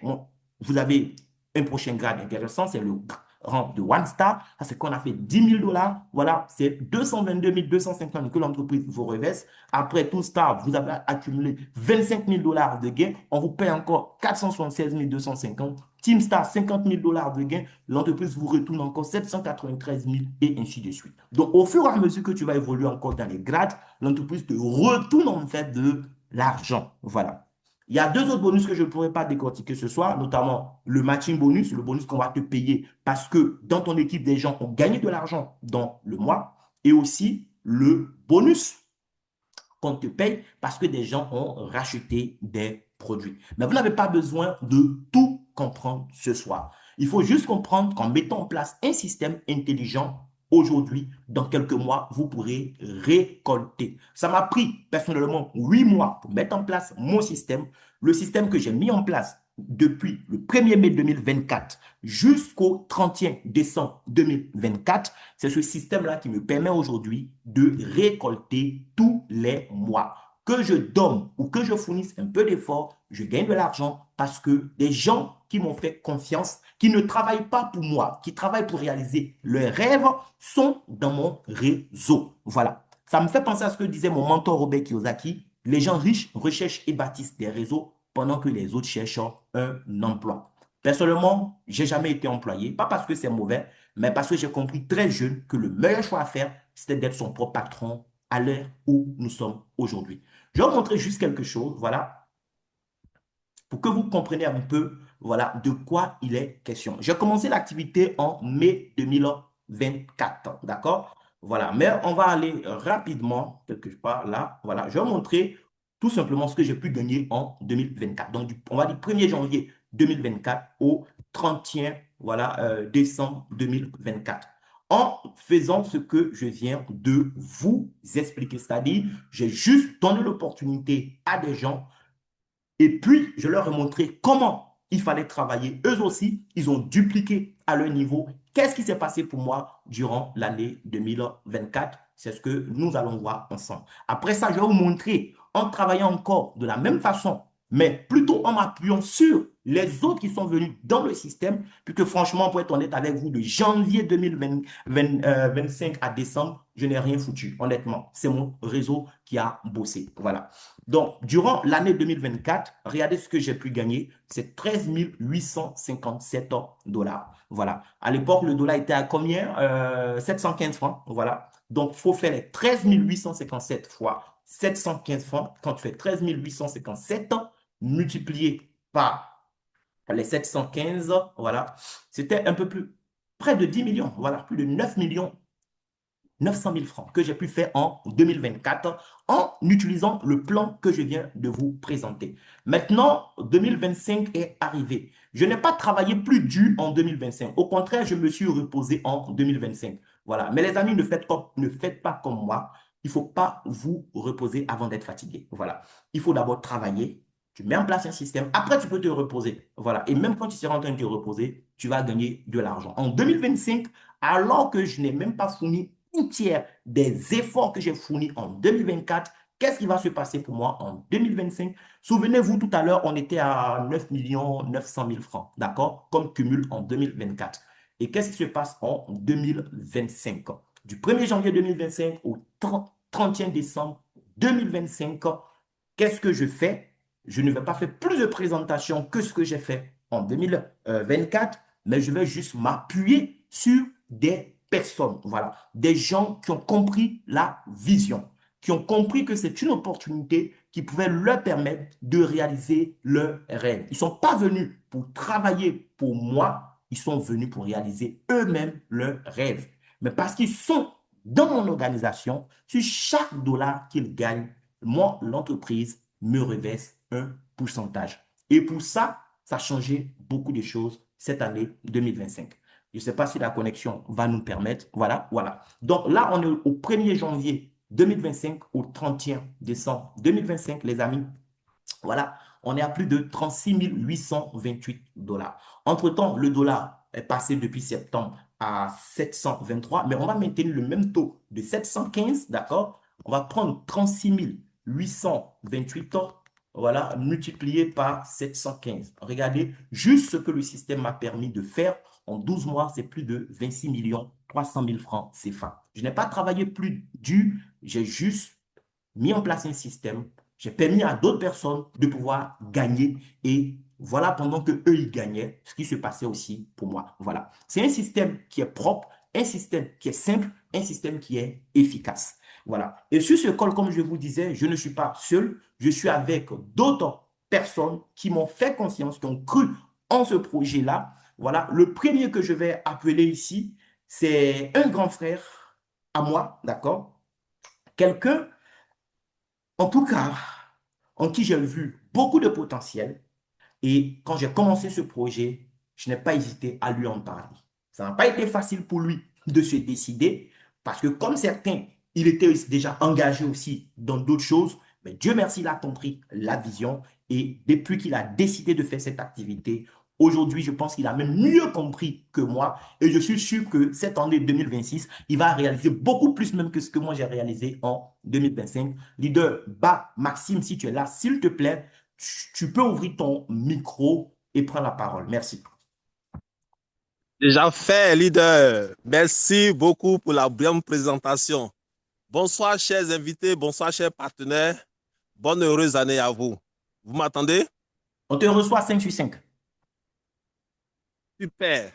vous avez un prochain grade intéressant, c'est le rang de One Star. Ça, c'est qu'on a fait 10 000 $. Voilà, c'est 222 250 que l'entreprise vous reverse. Après tout Star, vous avez accumulé 25 000 $ de gains. On vous paye encore 476 250. Team Star, 50 000 $ de gains. L'entreprise vous retourne encore 793 000 et ainsi de suite. Donc, au fur et à mesure que tu vas évoluer encore dans les grades, l'entreprise te retourne en fait de l'argent. Voilà. Il y a deux autres bonus que je ne pourrais pas décortiquer ce soir, notamment le matching bonus, le bonus qu'on va te payer parce que dans ton équipe, des gens ont gagné de l'argent dans le mois, et aussi le bonus qu'on te paye parce que des gens ont racheté des produits. Mais vous n'avez pas besoin de tout comprendre ce soir. Il faut juste comprendre qu'en mettant en place un système intelligent, aujourd'hui, dans quelques mois, vous pourrez récolter. Ça m'a pris personnellement 8 mois pour mettre en place mon système. Le système que j'ai mis en place depuis le 1er mai 2024 jusqu'au 31 décembre 2024, c'est ce système-là qui me permet aujourd'hui de récolter tous les mois. Que je donne ou que je fournisse un peu d'effort, je gagne de l'argent parce que des gens qui m'ont fait confiance, qui ne travaillent pas pour moi, qui travaillent pour réaliser leurs rêves, sont dans mon réseau. Voilà. Ça me fait penser à ce que disait mon mentor Robert Kiyosaki. Les gens riches recherchent et bâtissent des réseaux pendant que les autres cherchent un emploi. Personnellement, je n'ai jamais été employé, pas parce que c'est mauvais, mais parce que j'ai compris très jeune que le meilleur choix à faire, c'était d'être son propre patron à l'heure où nous sommes aujourd'hui. Je vais vous montrer juste quelque chose, voilà, pour que vous compreniez un peu, voilà, de quoi il est question. J'ai commencé l'activité en mai 2024, d'accord? Voilà, mais on va aller rapidement, quelque part là, voilà, je vais vous montrer tout simplement ce que j'ai pu gagner en 2024. Donc, on va dire 1er janvier 2024 au 31, voilà, décembre 2024 en faisant ce que je viens de vous expliquer. C'est-à-dire, j'ai juste donné l'opportunité à des gens Et puis, je leur ai montré comment il fallait travailler. Eux aussi, ils ont dupliqué à leur niveau. Qu'est-ce qui s'est passé pour moi durant l'année 2024? C'est ce que nous allons voir ensemble. Après ça, je vais vous montrer en travaillant encore de la même façon, mais plutôt en m'appuyant sur les autres qui sont venus dans le système, puisque franchement, pour être honnête avec vous, de janvier 2025 à décembre, je n'ai rien foutu, honnêtement. C'est mon réseau qui a bossé. Voilà. Donc, durant l'année 2024, regardez ce que j'ai pu gagner, c'est 13 857 dollars. Voilà. À l'époque, le dollar était à combien? 715 francs. Voilà. Donc, il faut faire les 13 857 fois 715 francs. Quand tu fais 13 857 multiplié par les 715, voilà, c'était un peu plus, près de 10 millions, voilà, plus de 9 millions 900 000 francs que j'ai pu faire en 2024 en utilisant le plan que je viens de vous présenter. Maintenant, 2025 est arrivé. Je n'ai pas travaillé plus dur en 2025. Au contraire, je me suis reposé en 2025. Voilà. Mais les amis, ne faites pas comme moi. Il ne faut pas vous reposer avant d'être fatigué. Voilà. Il faut d'abord travailler. Tu mets en place un système. Après, tu peux te reposer. Voilà. Et même quand tu seras en train de te reposer, tu vas gagner de l'argent. En 2025, alors que je n'ai même pas fourni un tiers des efforts que j'ai fournis en 2024, qu'est-ce qui va se passer pour moi en 2025? Souvenez-vous, tout à l'heure, on était à 9 900 000 francs, d'accord, comme cumul en 2024. Et qu'est-ce qui se passe en 2025? Du 1er janvier 2025 au 31 décembre 2025, qu'est-ce que je fais? Je ne vais pas faire plus de présentations que ce que j'ai fait en 2024, mais je vais juste m'appuyer sur des personnes, voilà, des gens qui ont compris la vision, qui ont compris que c'est une opportunité qui pouvait leur permettre de réaliser leurs rêves. Ils ne sont pas venus pour travailler pour moi, ils sont venus pour réaliser eux-mêmes leurs rêves. Mais parce qu'ils sont dans mon organisation, sur chaque dollar qu'ils gagnent, moi, l'entreprise me reverse un pourcentage. Et pour ça, ça a changé beaucoup de choses cette année 2025. Je ne sais pas si la connexion va nous permettre. Voilà, voilà. Donc là, on est au 1er janvier 2025 au 31 décembre 2025, les amis. Voilà, on est à plus de 36 828 dollars. Entre-temps, le dollar est passé depuis septembre à 723, mais on va maintenir le même taux de 715, d'accord? On va prendre 36 828, voilà, multiplié par 715. Regardez, juste ce que le système m'a permis de faire en 12 mois, c'est plus de 26 300 000 francs CFA. Je n'ai pas travaillé plus dur, j'ai juste mis en place un système. J'ai permis à d'autres personnes de pouvoir gagner et voilà, pendant que eux ils gagnaient, ce qui se passait aussi pour moi. Voilà. C'est un système qui est propre, un système qui est simple, un système qui est efficace. Voilà. Et sur ce call, comme je vous disais, je ne suis pas seul, je suis avec d'autres personnes qui m'ont fait conscience, qui ont cru en ce projet-là. Voilà. Le premier que je vais appeler ici, c'est un grand frère à moi, d'accord? Quelqu'un en tout cas, en qui j'ai vu beaucoup de potentiel. Et quand j'ai commencé ce projet, je n'ai pas hésité à lui en parler. Ça n'a pas été facile pour lui de se décider parce que comme certains, il était déjà engagé aussi dans d'autres choses. Mais Dieu merci, il a compris la vision. Et depuis qu'il a décidé de faire cette activité, aujourd'hui, je pense qu'il a même mieux compris que moi. Et je suis sûr que cette année 2026, il va réaliser beaucoup plus même que ce que moi j'ai réalisé en 2025. Leader, bah, Maxime, si tu es là, s'il te plaît, tu peux ouvrir ton micro et prendre la parole. Merci. Déjà fait, leader. Merci beaucoup pour la brillante présentation. Bonsoir, chers invités, bonsoir, chers partenaires. Bonne heureuse année à vous. Vous m'entendez? On te reçoit 5 sur 5. Super.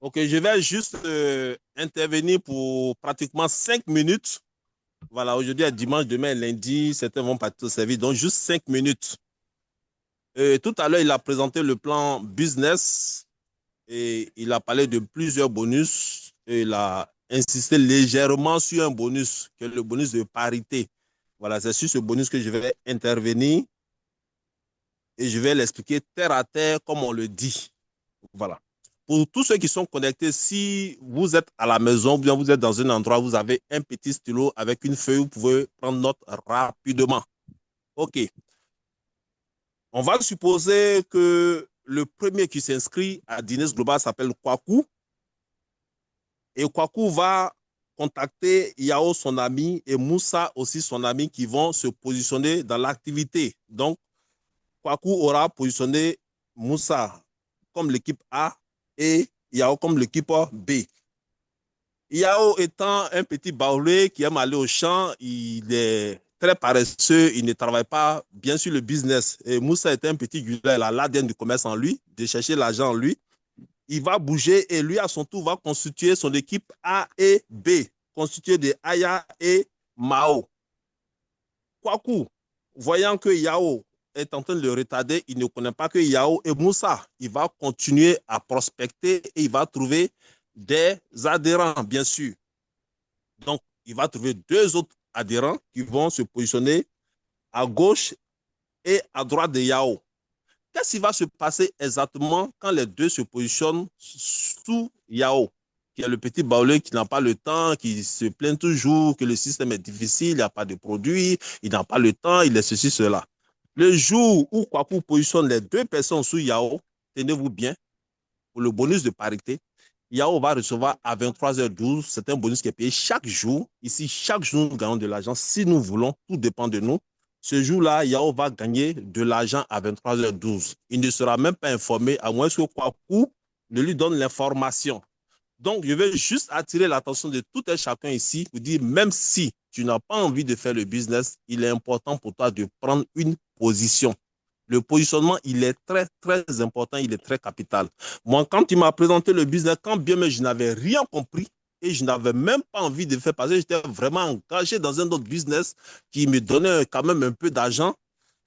Ok, je vais juste intervenir pour pratiquement 5 minutes. Voilà, aujourd'hui est dimanche, demain est lundi, certains vont partir au service, donc juste 5 minutes. Tout à l'heure, il a présenté le plan business et il a parlé de plusieurs bonus et il a insisté légèrement sur un bonus, qui est le bonus de parité. Voilà, c'est sur ce bonus que je vais intervenir et je vais l'expliquer terre à terre comme on le dit. Voilà. Pour tous ceux qui sont connectés, si vous êtes à la maison ou bien vous êtes dans un endroit où vous avez un petit stylo avec une feuille, vous pouvez prendre note rapidement. OK. On va supposer que le premier qui s'inscrit à Dines Global s'appelle Kwaku. Et Kwaku va contacter Yao, son ami, et Moussa aussi, son ami, qui vont se positionner dans l'activité. Donc, Kwaku aura positionné Moussa comme l'équipe A et Yao comme l'équipe B. Yao étant un petit baoulé qui aime aller au champ, il est très paresseux, il ne travaille pas bien sur le business. Et Moussa est un petit gullet, il a l'ADN du commerce en lui, de chercher l'argent en lui. Il va bouger et lui, à son tour, va constituer son équipe A et B, constituée de Aya et Mao. Kwaku, voyant que Yao est en train de le retarder, il ne connaît pas que Yao et Moussa. Il va continuer à prospecter et il va trouver des adhérents, bien sûr. Donc, il va trouver deux autres adhérents qui vont se positionner à gauche et à droite de Yao. Qu'est-ce qui va se passer exactement quand les deux se positionnent sous Yao, qui est le petit baoulé qui n'a pas le temps, qui se plaint toujours que le système est difficile, il n'y a pas de produits, il n'a pas le temps, il est ceci, cela. Le jour où Kwaku positionne les deux personnes sous Yao, tenez-vous bien, pour le bonus de parité, Yao va recevoir à 23h12, c'est un bonus qui est payé chaque jour. Ici, chaque jour, nous gagnons de l'argent. Si nous voulons, tout dépend de nous. Ce jour-là, Yao va gagner de l'argent à 23h12. Il ne sera même pas informé, à moins que Kwaku ne lui donne l'information. Donc, je vais juste attirer l'attention de tout un chacun ici pour dire, même si tu n'as pas envie de faire le business, il est important pour toi de prendre une position. Le positionnement, il est très, très important, il est très capital. Moi, quand il m'a présenté le business, quand bien même je n'avais rien compris et je n'avais même pas envie de faire parce que j'étais vraiment engagé dans un autre business qui me donnait quand même un peu d'argent.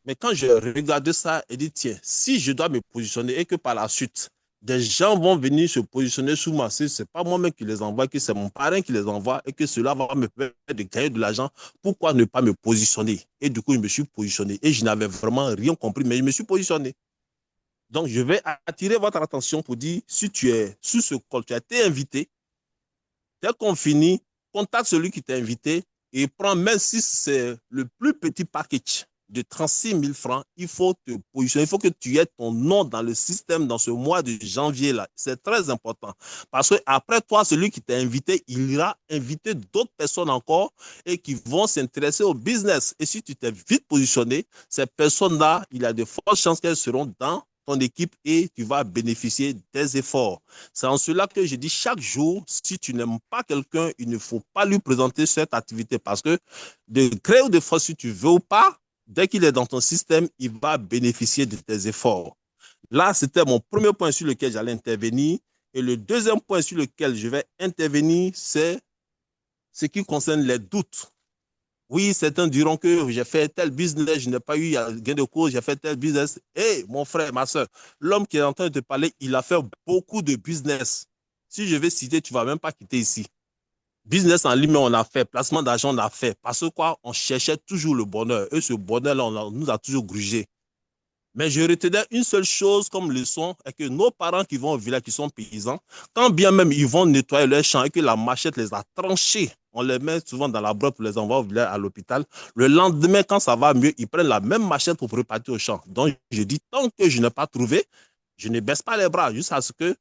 Mais quand je regardais ça et dit, tiens, si je dois me positionner et que par la suite, des gens vont venir se positionner sous moi, ce n'est pas moi-même qui les envoie, que c'est mon parrain qui les envoie et que cela va me permettre de gagner de l'argent, pourquoi ne pas me positionner? Et du coup, je me suis positionné et je n'avais vraiment rien compris, mais je me suis positionné. Donc, je vais attirer votre attention pour dire, si tu es sous ce col, tu as été invité, dès qu'on finit, contacte celui qui t'a invité et prends, même si c'est le plus petit package de 36 000 francs, il faut te positionner, il faut que tu aies ton nom dans le système dans ce mois de janvier-là. C'est très important. Parce que après toi, celui qui t'a invité, il ira inviter d'autres personnes encore et qui vont s'intéresser au business. Et si tu t'es vite positionné, ces personnes-là, il y a de fortes chances qu'elles seront dans ton équipe et tu vas bénéficier des efforts. C'est en cela que je dis chaque jour, si tu n'aimes pas quelqu'un, il ne faut pas lui présenter cette activité parce que de gré ou de force, si tu veux ou pas, dès qu'il est dans ton système, il va bénéficier de tes efforts. Là, c'était mon premier point sur lequel j'allais intervenir. Et le deuxième point sur lequel je vais intervenir, c'est ce qui concerne les doutes. Oui, certains diront que j'ai fait tel business, je n'ai pas eu gain de cause, j'ai fait tel business. Hé, hey, mon frère, ma soeur, l'homme qui est en train de te parler, il a fait beaucoup de business. Si je vais citer, tu ne vas même pas quitter ici. Business en ligne, on a fait. Placement d'argent, on a fait. Parce que quoi, on cherchait toujours le bonheur. Et ce bonheur-là, on nous a toujours grugé. Mais je retenais une seule chose comme leçon, est que nos parents qui vont au village, qui sont paysans, quand bien même ils vont nettoyer leurs champs et que la machette les a tranchés, on les met souvent dans la boîte pour les envoyer au village à l'hôpital. Le lendemain, quand ça va mieux, ils prennent la même machette pour repartir au champ. Donc, je dis, tant que je n'ai pas trouvé, je ne baisse pas les bras jusqu'à ce que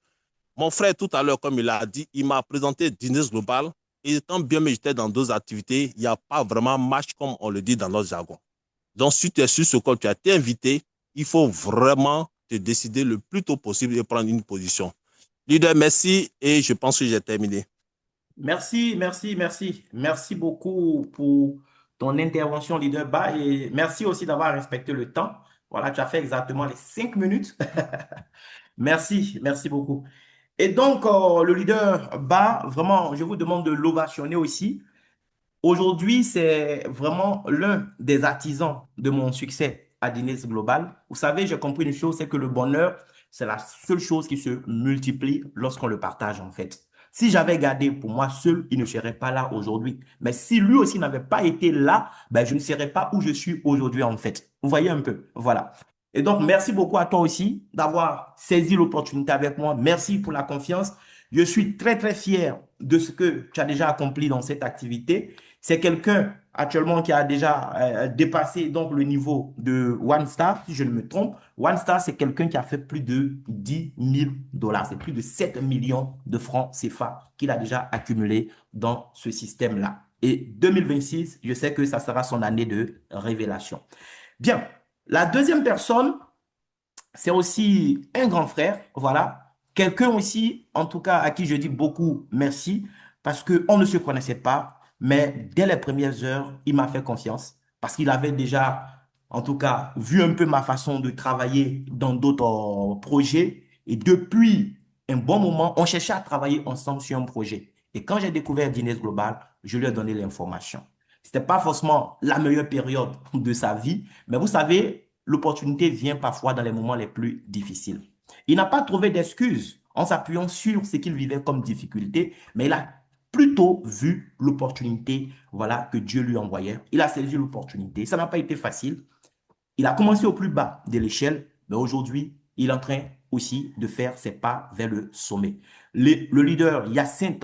mon frère, tout à l'heure, comme il a dit, il m'a présenté Dines Global. Et quand bien même j'étais dans d'autres activités, il n'y a pas vraiment match comme on le dit dans notre jargon. Donc, si tu es sur ce col, tu as été invité, il faut vraiment te décider le plus tôt possible et prendre une position. Leader, merci et je pense que j'ai terminé. Merci, merci, merci. Merci beaucoup pour ton intervention, leader Ba, et merci aussi d'avoir respecté le temps. Voilà, tu as fait exactement les 5 minutes. Merci, merci beaucoup. Et donc, le leader Ba, vraiment, je vous demande de l'ovationner aussi. Aujourd'hui, c'est vraiment l'un des artisans de mon succès à Guinness Global. Vous savez, j'ai compris une chose, c'est que le bonheur, c'est la seule chose qui se multiplie lorsqu'on le partage, en fait. Si j'avais gardé pour moi seul, il ne serait pas là aujourd'hui. Mais si lui aussi n'avait pas été là, ben, je ne serais pas où je suis aujourd'hui, en fait. Vous voyez un peu. Voilà. Et donc, merci beaucoup à toi aussi d'avoir saisi l'opportunité avec moi. Merci pour la confiance. Je suis très, très fier de ce que tu as déjà accompli dans cette activité. C'est quelqu'un actuellement qui a déjà dépassé donc le niveau de One Star, si je ne me trompe. One Star, c'est quelqu'un qui a fait plus de 10 000 dollars. C'est plus de 7 millions de francs CFA qu'il a déjà accumulé dans ce système-là. Et 2026, je sais que ça sera son année de révélation. Bien, la deuxième personne, c'est aussi un grand frère, voilà. Quelqu'un aussi, en tout cas, à qui je dis beaucoup merci, parce qu'on ne se connaissait pas, mais dès les premières heures, il m'a fait confiance, parce qu'il avait déjà, en tout cas, vu un peu ma façon de travailler dans d'autres projets. Et depuis un bon moment, on cherchait à travailler ensemble sur un projet. Et quand j'ai découvert Guinness Global, je lui ai donné l'information. C'était pas forcément la meilleure période de sa vie, mais vous savez, l'opportunité vient parfois dans les moments les plus difficiles. Il n'a pas trouvé d'excuses en s'appuyant sur ce qu'il vivait comme difficulté, mais il a plutôt vu l'opportunité, voilà, que Dieu lui envoyait. Il a saisi l'opportunité. Ça n'a pas été facile. Il a commencé au plus bas de l'échelle, mais aujourd'hui, il est en train aussi de faire ses pas vers le sommet. Le leader Yacinthe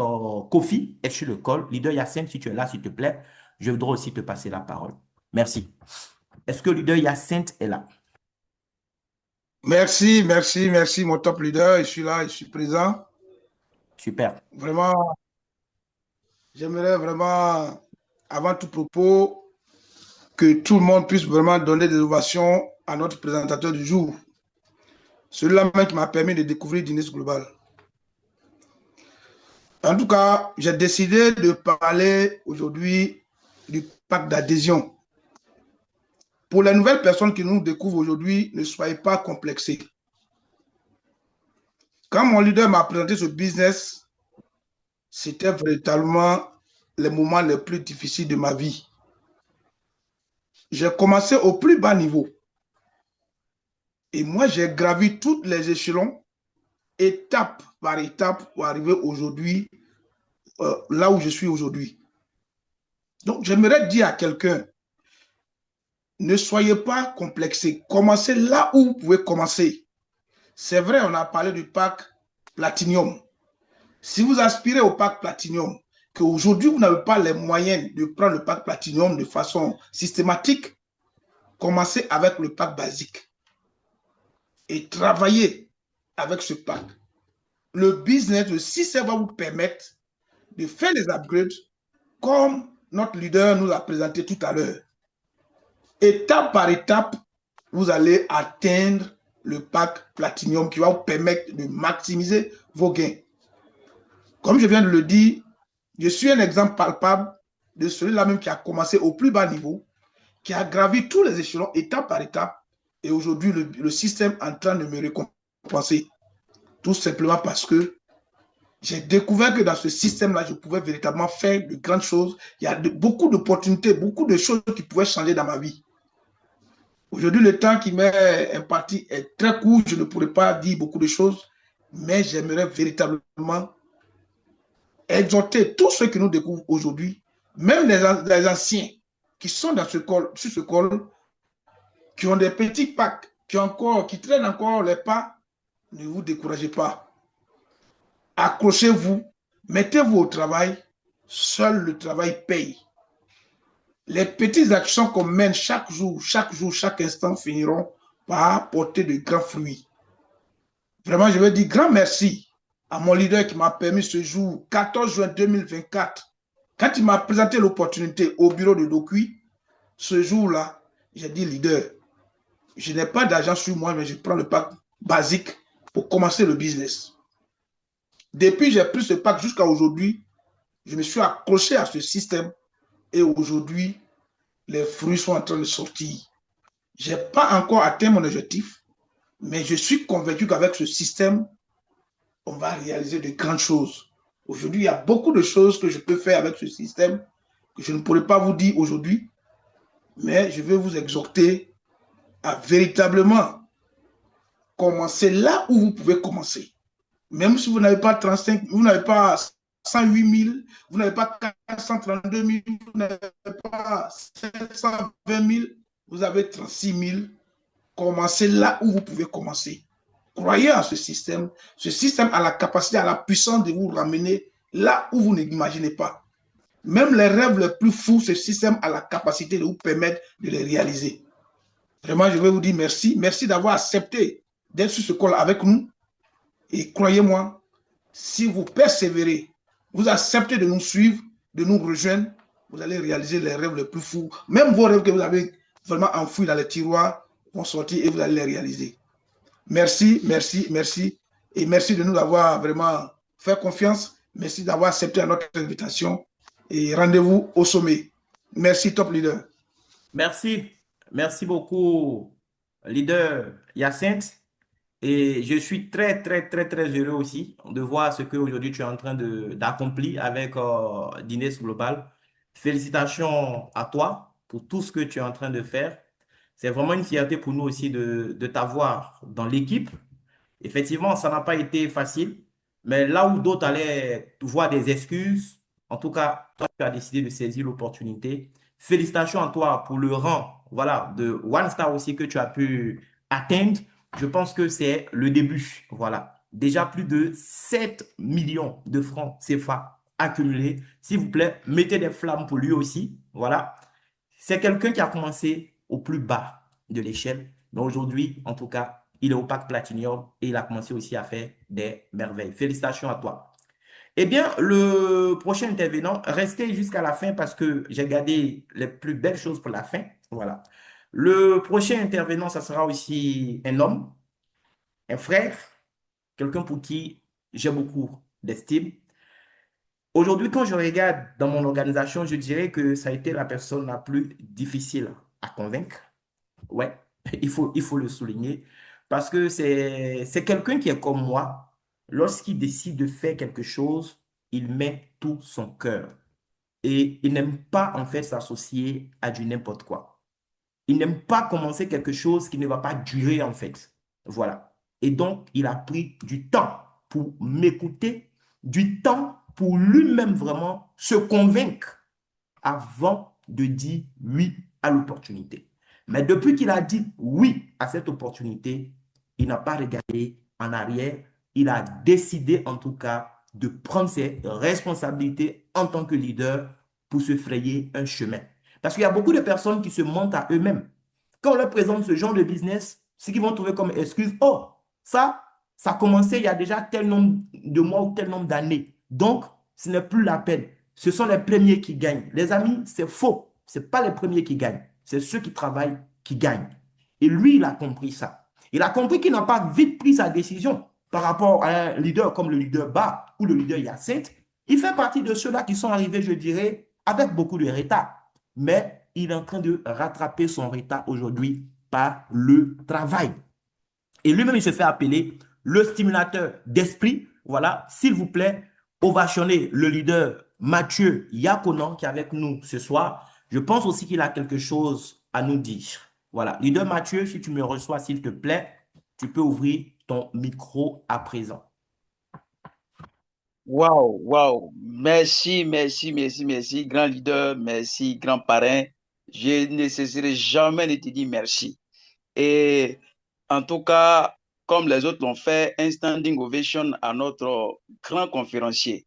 Kofi est sur le col. Leader Yacinthe, si tu es là, s'il te plaît, je voudrais aussi te passer la parole. Merci. Est-ce que le leader Yacinthe est là? Merci, merci, merci, mon top leader. Je suis là, je suis présent. Super. Vraiment, j'aimerais vraiment, avant tout propos, que tout le monde puisse vraiment donner des ovations à notre présentateur du jour. Celui-là même qui m'a permis de découvrir Guinness Global. En tout cas, j'ai décidé de parler aujourd'hui du pacte d'adhésion. Pour les nouvelles personnes qui nous découvrent aujourd'hui, ne soyez pas complexés. Quand mon leader m'a présenté ce business, c'était véritablement les moments les plus difficiles de ma vie. J'ai commencé au plus bas niveau. Et moi, j'ai gravi tous les échelons, étape par étape, pour arriver aujourd'hui, là où je suis aujourd'hui. Donc, j'aimerais dire à quelqu'un, ne soyez pas complexés. Commencez là où vous pouvez commencer. C'est vrai, on a parlé du pack Platinum. Si vous aspirez au pack Platinum, qu'aujourd'hui, vous n'avez pas les moyens de prendre le pack Platinum de façon systématique, commencez avec le pack basique et travaillez avec ce pack. Le business, le système va vous permettre de faire les upgrades comme notre leader nous a présenté tout à l'heure. Étape par étape, vous allez atteindre le pack Platinum qui va vous permettre de maximiser vos gains. Comme je viens de le dire, je suis un exemple palpable de celui-là même qui a commencé au plus bas niveau, qui a gravi tous les échelons étape par étape, et aujourd'hui le système est en train de me récompenser. Tout simplement parce que j'ai découvert que dans ce système-là, je pouvais véritablement faire de grandes choses. Il y a beaucoup d'opportunités, beaucoup de choses qui pouvaient changer dans ma vie. Aujourd'hui, le temps qui m'est imparti est très court. Je ne pourrais pas dire beaucoup de choses, mais j'aimerais véritablement exhorter tous ceux qui nous découvrent aujourd'hui, même les anciens qui sont dans ce col, sur ce col, qui ont des petits packs, qui traînent encore les pas, ne vous découragez pas. Accrochez-vous, mettez-vous au travail, seul le travail paye. Les petites actions qu'on mène chaque jour, chaque instant finiront par porter de grands fruits. Vraiment, je veux dire grand merci à mon leader qui m'a permis ce jour, 14 juin 2024, quand il m'a présenté l'opportunité au bureau de Dokui, ce jour-là, j'ai dit leader, je n'ai pas d'argent sur moi, mais je prends le pack basique pour commencer le business. Depuis, j'ai pris ce pack jusqu'à aujourd'hui, je me suis accroché à ce système et aujourd'hui, les fruits sont en train de sortir. Je n'ai pas encore atteint mon objectif, mais je suis convaincu qu'avec ce système, on va réaliser de grandes choses. Aujourd'hui, il y a beaucoup de choses que je peux faire avec ce système que je ne pourrais pas vous dire aujourd'hui, mais je vais vous exhorter à véritablement commencer là où vous pouvez commencer. Même si vous n'avez pas 35, vous n'avez pas 108 000, vous n'avez pas 432 000, vous n'avez pas 720 000, vous avez 36 000. Commencez là où vous pouvez commencer. Croyez en ce système. Ce système a la capacité, a la puissance de vous ramener là où vous ne l'imaginez pas. Même les rêves les plus fous, ce système a la capacité de vous permettre de les réaliser. Vraiment, je vais vous dire merci. Merci d'avoir accepté d'être sur ce call avec nous. Et croyez-moi, si vous persévérez, vous acceptez de nous suivre, de nous rejoindre, vous allez réaliser les rêves les plus fous. Même vos rêves que vous avez vraiment enfouis dans les tiroirs vont sortir et vous allez les réaliser. Merci, merci, merci. Et merci de nous avoir vraiment fait confiance. Merci d'avoir accepté notre invitation. Et rendez-vous au sommet. Merci, Top Leader. Merci. Merci beaucoup, leader Hyacinthe. Et je suis très, très, très, très heureux aussi de voir ce qu'aujourd'hui tu es en train d'accomplir avec Dines Global. Félicitations à toi pour tout ce que tu es en train de faire. C'est vraiment une fierté pour nous aussi de t'avoir dans l'équipe. Effectivement, ça n'a pas été facile, mais là où d'autres allaient voir des excuses, en tout cas, toi, tu as décidé de saisir l'opportunité. Félicitations à toi pour le rang, voilà, de One Star aussi que tu as pu atteindre. Je pense que c'est le début, voilà. Déjà plus de 7 millions de francs CFA accumulés. S'il vous plaît, mettez des flammes pour lui aussi, voilà. C'est quelqu'un qui a commencé au plus bas de l'échelle, mais aujourd'hui, en tout cas, il est au pack Platinum et il a commencé aussi à faire des merveilles. Félicitations à toi. Eh bien, le prochain intervenant, restez jusqu'à la fin parce que j'ai gardé les plus belles choses pour la fin. Voilà. Le prochain intervenant, ça sera aussi un homme, un frère, quelqu'un pour qui j'ai beaucoup d'estime. Aujourd'hui, quand je regarde dans mon organisation, je dirais que ça a été la personne la plus difficile à convaincre. Ouais, il faut le souligner parce que c'est quelqu'un qui est comme moi. Lorsqu'il décide de faire quelque chose, il met tout son cœur et il n'aime pas en fait s'associer à du n'importe quoi. Il n'aime pas commencer quelque chose qui ne va pas durer en fait. Voilà. Et donc, il a pris du temps pour m'écouter, du temps pour lui-même vraiment se convaincre avant de dire oui à l'opportunité. Mais depuis qu'il a dit oui à cette opportunité, il n'a pas regardé en arrière. Il a décidé en tout cas de prendre ses responsabilités en tant que leader pour se frayer un chemin. Parce qu'il y a beaucoup de personnes qui se mentent à eux-mêmes. Quand on leur présente ce genre de business, ce qu'ils vont trouver comme excuse, oh, ça a commencé il y a déjà tel nombre de mois ou tel nombre d'années. Donc, ce n'est plus la peine. Ce sont les premiers qui gagnent. Les amis, c'est faux. Ce n'est pas les premiers qui gagnent. C'est ceux qui travaillent qui gagnent. Et lui, il a compris ça. Il a compris qu'il n'a pas vite pris sa décision par rapport à un leader comme le leader Ba ou le leader Hyacinthe. Il fait partie de ceux-là qui sont arrivés, je dirais, avec beaucoup de retard. Mais il est en train de rattraper son retard aujourd'hui par le travail. Et lui-même, il se fait appeler le stimulateur d'esprit. Voilà, s'il vous plaît, ovationnez le leader Mathieu Yakonan qui est avec nous ce soir. Je pense aussi qu'il a quelque chose à nous dire. Voilà, leader Mathieu, si tu me reçois, s'il te plaît, tu peux ouvrir ton micro à présent. Waouh, waouh. Merci, merci, merci, merci, grand leader, merci, grand parrain. Je ne cesserai jamais de te dire merci. Et en tout cas, comme les autres l'ont fait, un standing ovation à notre grand conférencier.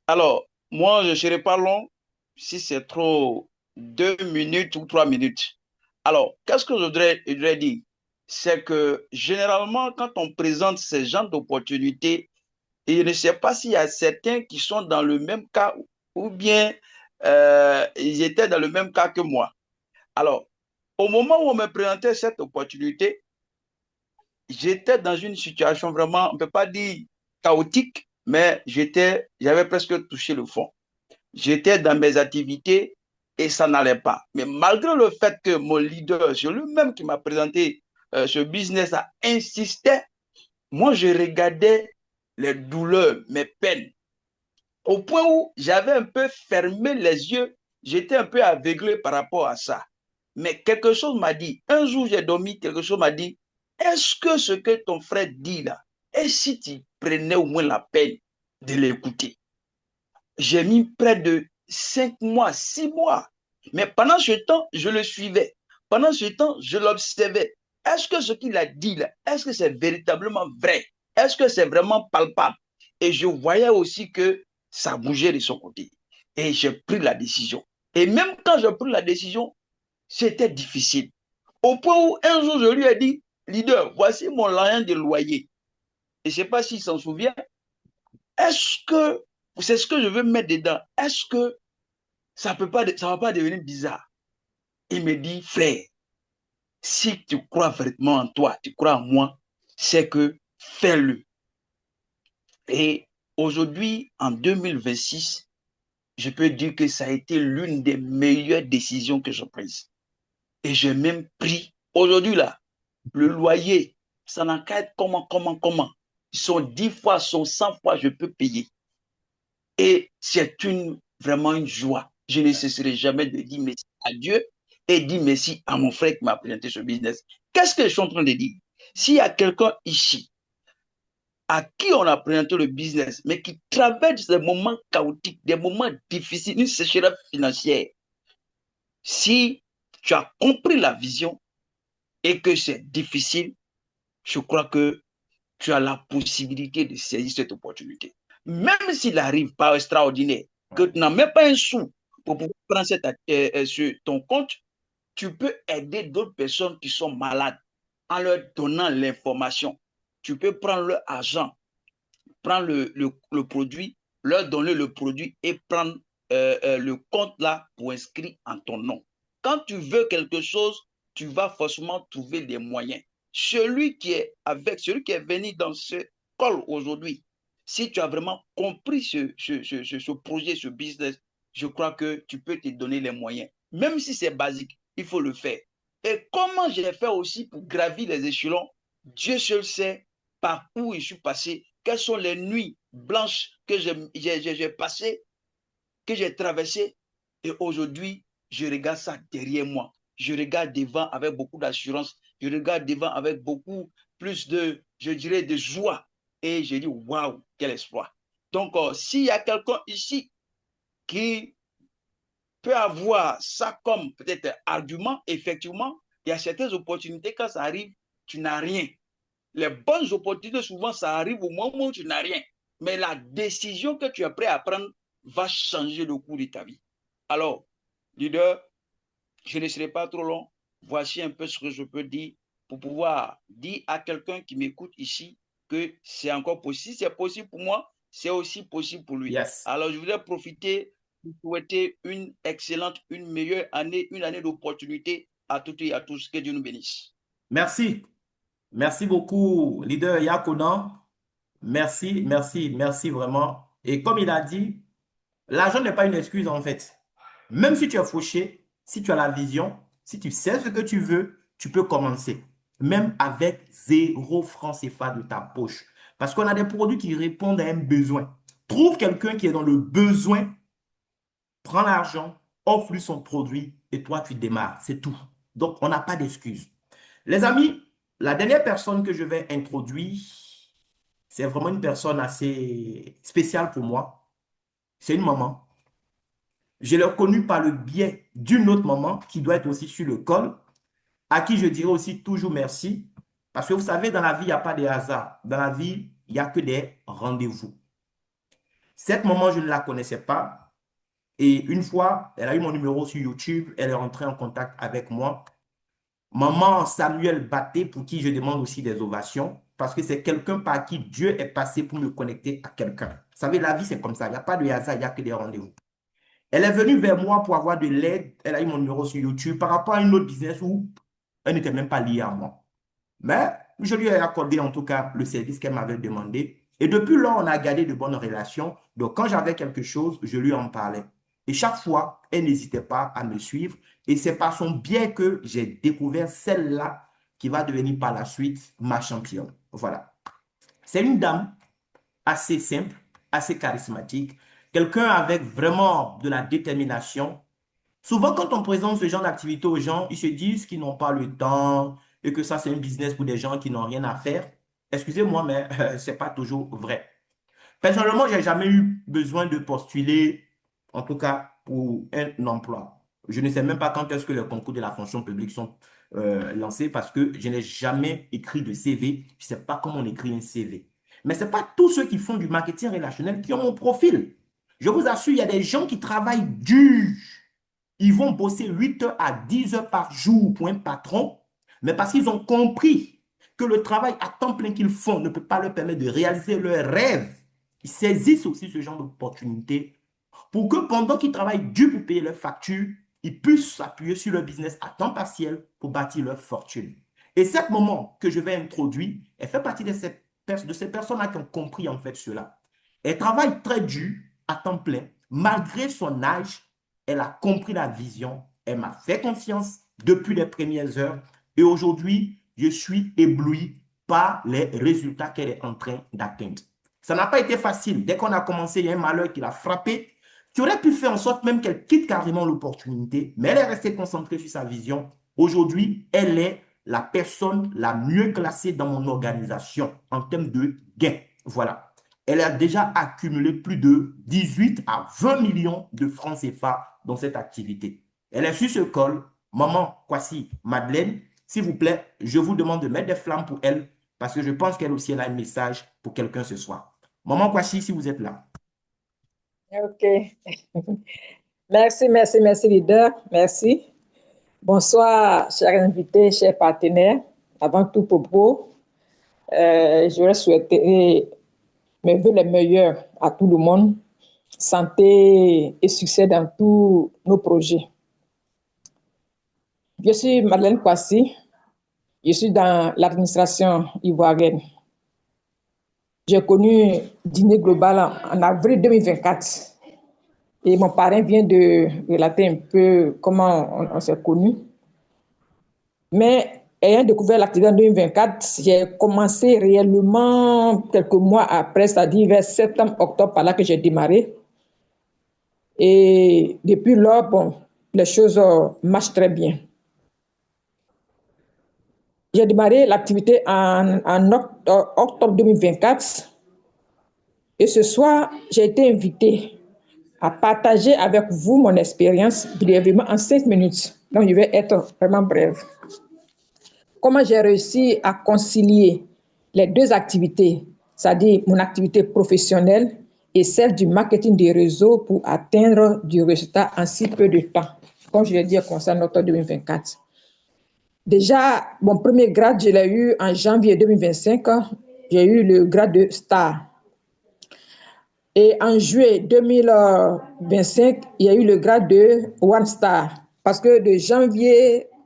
Alors, moi, je ne serai pas long. Si c'est trop, 2 minutes ou 3 minutes. Alors, qu'est-ce que je voudrais dire? C'est que généralement, quand on présente ces genres d'opportunités, et je ne sais pas s'il y a certains qui sont dans le même cas ou bien ils étaient dans le même cas que moi. Alors, au moment où on me présentait cette opportunité, j'étais dans une situation vraiment, on ne peut pas dire chaotique, mais j'avais presque touché le fond. J'étais dans mes activités et ça n'allait pas. Mais malgré le fait que mon leader, c'est lui-même qui m'a présenté ce business, a insisté, moi, je regardais les douleurs, mes peines, au point où j'avais un peu fermé les yeux, j'étais un peu aveuglé par rapport à ça. Mais quelque chose m'a dit, un jour j'ai dormi, quelque chose m'a dit, est-ce que ce que ton frère dit là, et si tu prenais au moins la peine de l'écouter? J'ai mis près de 5 mois, 6 mois. Mais pendant ce temps, je le suivais. Pendant ce temps, je l'observais. Est-ce que ce qu'il a dit là, est-ce que c'est véritablement vrai? Est-ce que c'est vraiment palpable? Et je voyais aussi que ça bougeait de son côté. Et j'ai pris la décision. Et même quand j'ai pris la décision, c'était difficile. Au point où un jour, je lui ai dit, leader, voici mon moyen de loyer. Et je ne sais pas s'il s'en souvient. Est-ce que, c'est ce que je veux mettre dedans, est-ce que ça va pas devenir bizarre? Il me dit, frère, si tu crois vraiment en toi, tu crois en moi, c'est que fais-le. Et aujourd'hui, en 2026, je peux dire que ça a été l'une des meilleures décisions que j'ai prises. Et j'ai même pris, aujourd'hui là, le loyer, ça n'a qu'à être comment. Ils sont 10 fois, sont 100 fois, je peux payer. Et c'est vraiment une joie. Je ne cesserai jamais de dire merci à Dieu et dire merci à mon frère qui m'a présenté ce business. Qu'est-ce que je suis en train de dire? S'il y a quelqu'un ici à qui on a présenté le business, mais qui traverse des moments chaotiques, des moments difficiles, une sécheresse financière, si tu as compris la vision et que c'est difficile, je crois que tu as la possibilité de saisir cette opportunité. Même s'il arrive par extraordinaire, que tu n'as même pas un sou pour pouvoir prendre sur ton compte, tu peux aider d'autres personnes qui sont malades en leur donnant l'information. Tu peux prendre leur argent, prendre le produit, leur donner le produit et prendre le compte là pour inscrire en ton nom. Quand tu veux quelque chose, tu vas forcément trouver des moyens. Celui qui est venu dans ce call aujourd'hui, si tu as vraiment compris ce projet, ce business, je crois que tu peux te donner les moyens. Même si c'est basique, il faut le faire. Et comment j'ai fait aussi pour gravir les échelons, Dieu seul sait par où je suis passé, quelles sont les nuits blanches que j'ai passées, que j'ai traversées. Et aujourd'hui, je regarde ça derrière moi. Je regarde devant avec beaucoup d'assurance. Je regarde devant avec beaucoup plus de, je dirais, de joie. Et je dis, waouh, quel espoir. Donc, s'il y a quelqu'un ici qui peut avoir ça comme peut-être argument, effectivement, il y a certaines opportunités, quand ça arrive, tu n'as rien. Les bonnes opportunités, souvent, ça arrive au moment où tu n'as rien. Mais la décision que tu es prêt à prendre va changer le cours de ta vie. Alors, leader, je ne serai pas trop long. Voici un peu ce que je peux dire pour pouvoir dire à quelqu'un qui m'écoute ici que c'est encore possible. Si c'est possible pour moi, c'est aussi possible pour lui. Yes. Alors, je voudrais profiter pour souhaiter une excellente, une meilleure année, une année d'opportunité à toutes et à tous. Que Dieu nous bénisse. Merci. Merci beaucoup, leader Yakonan. Merci vraiment. Et comme il a dit, l'argent n'est pas une excuse en fait. Même si tu es fauché, si tu as la vision, si tu sais ce que tu veux, tu peux commencer. Même avec 0 franc CFA de ta poche. Parce qu'on a des produits qui répondent à un besoin. Trouve quelqu'un qui est dans le besoin, prends l'argent, offre-lui son produit et toi, tu démarres. C'est tout. Donc, on n'a pas d'excuse. Les amis, la dernière personne que je vais introduire, c'est vraiment une personne assez spéciale pour moi. C'est une maman. Je l'ai connue par le biais d'une autre maman qui doit être aussi sur le col, à qui je dirai aussi toujours merci. Parce que vous savez, dans la vie, il n'y a pas de hasard. Dans la vie, il n'y a que des rendez-vous. Cette maman, je ne la connaissais pas. Et une fois, elle a eu mon numéro sur YouTube. Elle est rentrée en contact avec moi. Maman Samuel Batté, pour qui je demande aussi des ovations, parce que c'est quelqu'un par qui Dieu est passé pour me connecter à quelqu'un. Vous savez, la vie, c'est comme ça. Il n'y a pas de hasard, il n'y a que des rendez-vous. Elle est venue vers moi pour avoir de l'aide. Elle a eu mon numéro sur YouTube par rapport à une autre business où elle n'était même pas liée à moi. Mais je lui ai accordé en tout cas le service qu'elle m'avait demandé. Et depuis lors, on a gardé de bonnes relations. Donc, quand j'avais quelque chose, je lui en parlais. Et chaque fois, elle n'hésitait pas à me suivre. Et c'est par son biais que j'ai découvert celle-là qui va devenir par la suite ma championne. Voilà. C'est une dame assez simple, assez charismatique, quelqu'un avec vraiment de la détermination. Souvent, quand on présente ce genre d'activité aux gens, ils se disent qu'ils n'ont pas le temps et que ça, c'est un business pour des gens qui n'ont rien à faire. Excusez-moi, mais ce n'est pas toujours vrai. Personnellement, je n'ai jamais eu besoin de postuler, en tout cas pour un emploi. Je ne sais même pas quand est-ce que les concours de la fonction publique sont lancés parce que je n'ai jamais écrit de CV. Je ne sais pas comment on écrit un CV. Mais ce n'est pas tous ceux qui font du marketing relationnel qui ont mon profil. Je vous assure, il y a des gens qui travaillent dur. Ils vont bosser 8 heures à 10 heures par jour pour un patron, mais parce qu'ils ont compris que le travail à temps plein qu'ils font ne peut pas leur permettre de réaliser leurs rêves. Ils saisissent aussi ce genre d'opportunité pour que pendant qu'ils travaillent dur pour payer leurs factures, ils puissent s'appuyer sur leur business à temps partiel pour bâtir leur fortune. Et cette moment que je vais introduire, elle fait partie de ces personnes-là qui ont compris en fait cela. Elle travaille très dur à temps plein, malgré son âge. Elle a compris la vision, elle m'a fait confiance depuis les premières heures et aujourd'hui, je suis ébloui par les résultats qu'elle est en train d'atteindre. Ça n'a pas été facile. Dès qu'on a commencé, il y a un malheur qui l'a frappé, qui aurait pu faire en sorte même qu'elle quitte carrément l'opportunité, mais elle est restée concentrée sur sa vision. Aujourd'hui, elle est la personne la mieux classée dans mon organisation en termes de gains. Voilà. Elle a déjà accumulé plus de 18 à 20 millions de francs CFA dans cette activité. Elle est sur ce col. Maman Kwasi Madeleine, s'il vous plaît, je vous demande de mettre des flammes pour elle parce que je pense qu'elle aussi elle a un message pour quelqu'un ce soir. Maman Kwasi, si vous êtes là. OK. Merci, leader. Merci. Bonsoir, chers invités, chers partenaires. Avant tout, Popo, je voudrais souhaiter mes vœux les meilleurs à tout le monde, santé et succès dans tous nos projets. Je suis Madeleine Kwasi, je suis dans l'administration ivoirienne. J'ai connu Dîner Global en avril 2024 et mon parrain vient de relater un peu comment on s'est connus. Mais ayant découvert l'activité en 2024, j'ai commencé réellement quelques mois après, c'est-à-dire vers septembre-octobre, par là que j'ai démarré. Et depuis lors, bon, les choses marchent très bien. J'ai démarré l'activité en octobre 2024 et ce soir, j'ai été invitée à partager avec vous mon expérience brièvement en 5 minutes. Donc, je vais être vraiment brève. Comment j'ai réussi à concilier les deux activités, c'est-à-dire mon activité professionnelle et celle du marketing des réseaux pour atteindre du résultat en si peu de temps, comme je l'ai dit concernant octobre 2024. Déjà, mon premier grade, je l'ai eu en janvier 2025. J'ai eu le grade de star. Et en juillet 2025, il y a eu le grade de one star. Parce que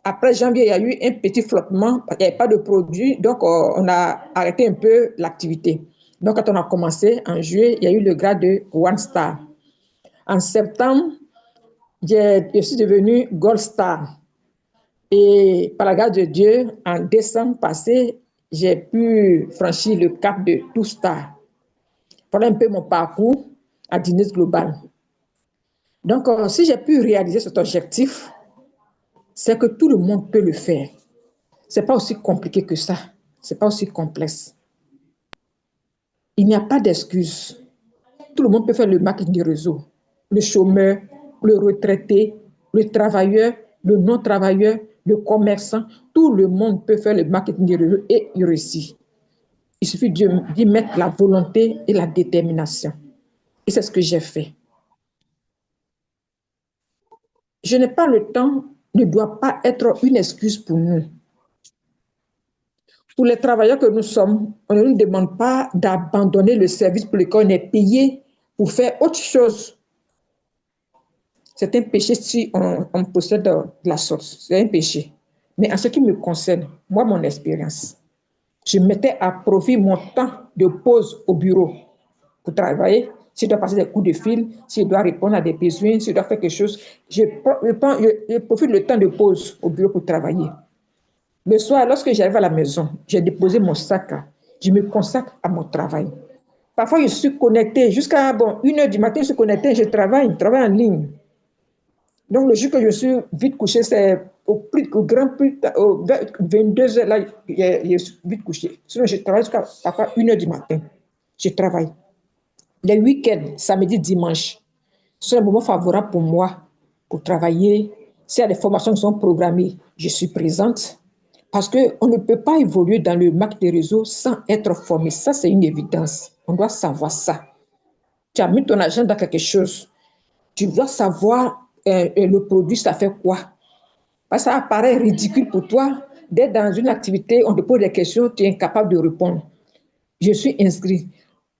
après janvier, il y a eu un petit flottement, il n'y avait pas de produit, donc on a arrêté un peu l'activité. Donc, quand on a commencé en juillet, il y a eu le grade de one star. En septembre, je suis devenue gold star. Et par la grâce de Dieu, en décembre passé, j'ai pu franchir le cap de two star. Voilà un peu mon parcours à Dîner Global. Donc, si j'ai pu réaliser cet objectif, c'est que tout le monde peut le faire. Ce n'est pas aussi compliqué que ça. Ce n'est pas aussi complexe. Il n'y a pas d'excuse. Tout le monde peut faire le marketing du réseau. Le chômeur, le retraité, le travailleur, le non-travailleur, le commerçant, tout le monde peut faire le marketing du réseau et y réussir. Il suffit d'y mettre la volonté et la détermination. Et c'est ce que j'ai fait. Je n'ai pas le temps, ne doit pas être une excuse pour nous. Pour les travailleurs que nous sommes, on ne nous demande pas d'abandonner le service pour lequel on est payé pour faire autre chose. C'est un péché si on possède de la sorte. C'est un péché. Mais en ce qui me concerne, moi, mon expérience, je mettais à profit mon temps de pause au bureau pour travailler. Si je dois passer des coups de fil, si je dois répondre à des besoins, si je dois faire quelque chose, je profite le temps de pause au bureau pour travailler. Le soir, lorsque j'arrive à la maison, j'ai déposé mon sac, je me consacre à mon travail. Parfois, je suis connectée jusqu'à 1h du matin, je suis connectée, je travaille en ligne. Donc, le jour que je suis vite couché, c'est au 22h, là, je suis vite couché. Sinon, je travaille jusqu'à parfois 1h du matin. Je travaille. Les week-ends, samedi, dimanche, sont un moment favorable pour moi pour travailler. S'il y a des formations qui sont programmées, je suis présente. Parce qu'on ne peut pas évoluer dans le marketing des réseaux sans être formé. Ça, c'est une évidence. On doit savoir ça. tu as mis ton argent dans quelque chose, tu dois savoir le produit, ça fait quoi. Parce que ça paraît ridicule pour toi d'être dans une activité, on te pose des questions, tu es incapable de répondre. Je suis inscrit.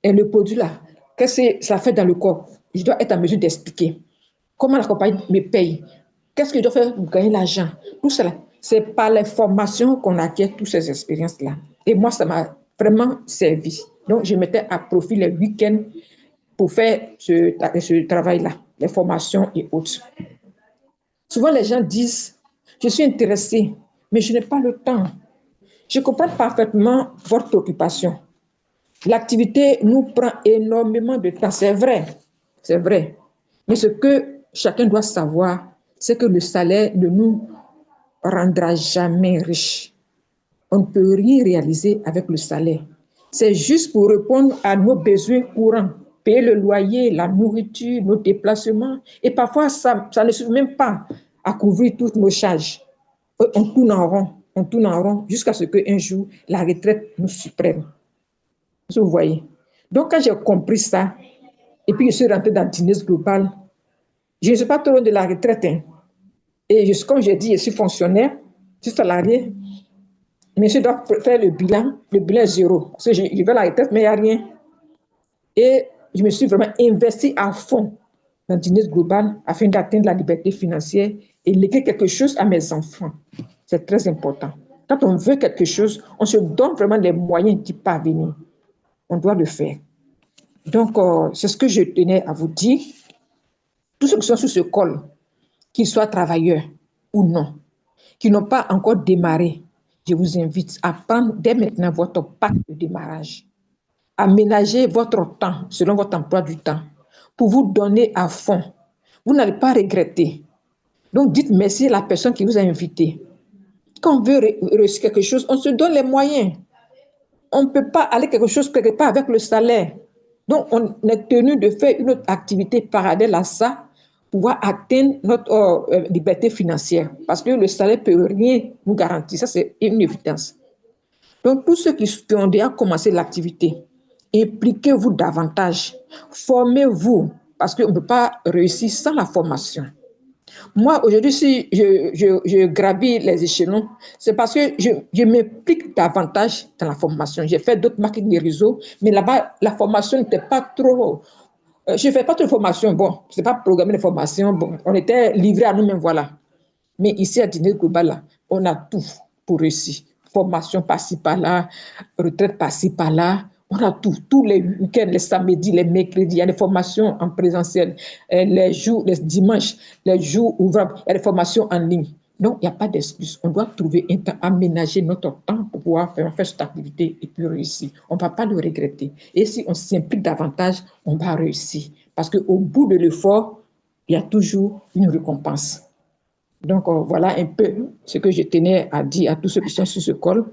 Et le produit là, qu'est-ce que ça fait dans le corps? Je dois être en mesure d'expliquer. Comment la compagnie me paye? Qu'est-ce que je dois faire pour gagner l'argent? Tout cela, c'est par les formations qu'on acquiert toutes ces expériences-là. Et moi, ça m'a vraiment servi. Donc, je mettais à profit les week-ends pour faire ce travail-là, les formations et autres. Souvent, les gens disent, je suis intéressé, mais je n'ai pas le temps. Je comprends parfaitement votre préoccupation. L'activité nous prend énormément de temps, c'est vrai, c'est vrai. Mais ce que chacun doit savoir, c'est que le salaire ne nous rendra jamais riches. On ne peut rien réaliser avec le salaire. C'est juste pour répondre à nos besoins courants, payer le loyer, la nourriture, nos déplacements. Et parfois, ça ne suffit même pas à couvrir toutes nos charges. On tourne en rond jusqu'à ce qu'un jour, la retraite nous supprime. Vous voyez. Donc, quand j'ai compris ça, et puis je suis rentrée dans Guinness Global, je ne suis pas trop loin de la retraite. Hein. Et comme j'ai dit, je suis fonctionnaire, je suis salarié, mais je dois faire le bilan est zéro. Parce que je vais à la retraite, mais il n'y a rien. Et je me suis vraiment investi à fond dans Guinness Global afin d'atteindre la liberté financière et léguer quelque chose à mes enfants. C'est très important. Quand on veut quelque chose, on se donne vraiment les moyens d'y parvenir. On doit le faire. Donc, c'est ce que je tenais à vous dire. Tous ceux qui sont sur ce col, qu'ils soient travailleurs ou non, qui n'ont pas encore démarré, je vous invite à prendre dès maintenant votre pacte de démarrage. Aménagez votre temps selon votre emploi du temps pour vous donner à fond. Vous n'allez pas regretter. Donc, dites merci à la personne qui vous a invité. Quand on veut réussir quelque chose, on se donne les moyens. On ne peut pas aller quelque chose quelque part avec le salaire. Donc, on est tenu de faire une autre activité parallèle à ça pour pouvoir atteindre notre liberté financière. Parce que le salaire ne peut rien nous garantir. Ça, c'est une évidence. Donc, tous ceux qui ont déjà commencé l'activité, impliquez-vous davantage. Formez-vous. Parce qu'on ne peut pas réussir sans la formation. Moi, aujourd'hui, si je gravis les échelons, c'est parce que je m'implique davantage dans la formation. J'ai fait d'autres marketing des réseaux, mais là-bas, la formation n'était pas trop... je ne fais pas trop de formation. Bon, ce n'est pas programmé de formation. Bon, on était livrés à nous-mêmes, voilà. Mais ici, à Dîner Global, là, on a tout pour réussir. Formation par-ci, par-là, retraite par-ci, par-là. On a tout. Tous les week-ends, les samedis, les mercredis, il y a des formations en présentiel. Les jours, les dimanches, les jours ouvrables, il y a des formations en ligne. Donc, il n'y a pas d'excuse. On doit trouver un temps, aménager notre temps pour pouvoir faire cette activité et puis réussir. On ne va pas le regretter. Et si on s'implique davantage, on va réussir. Parce qu'au bout de l'effort, il y a toujours une récompense. Donc, voilà un peu ce que je tenais à dire à tous ceux qui sont sur ce col.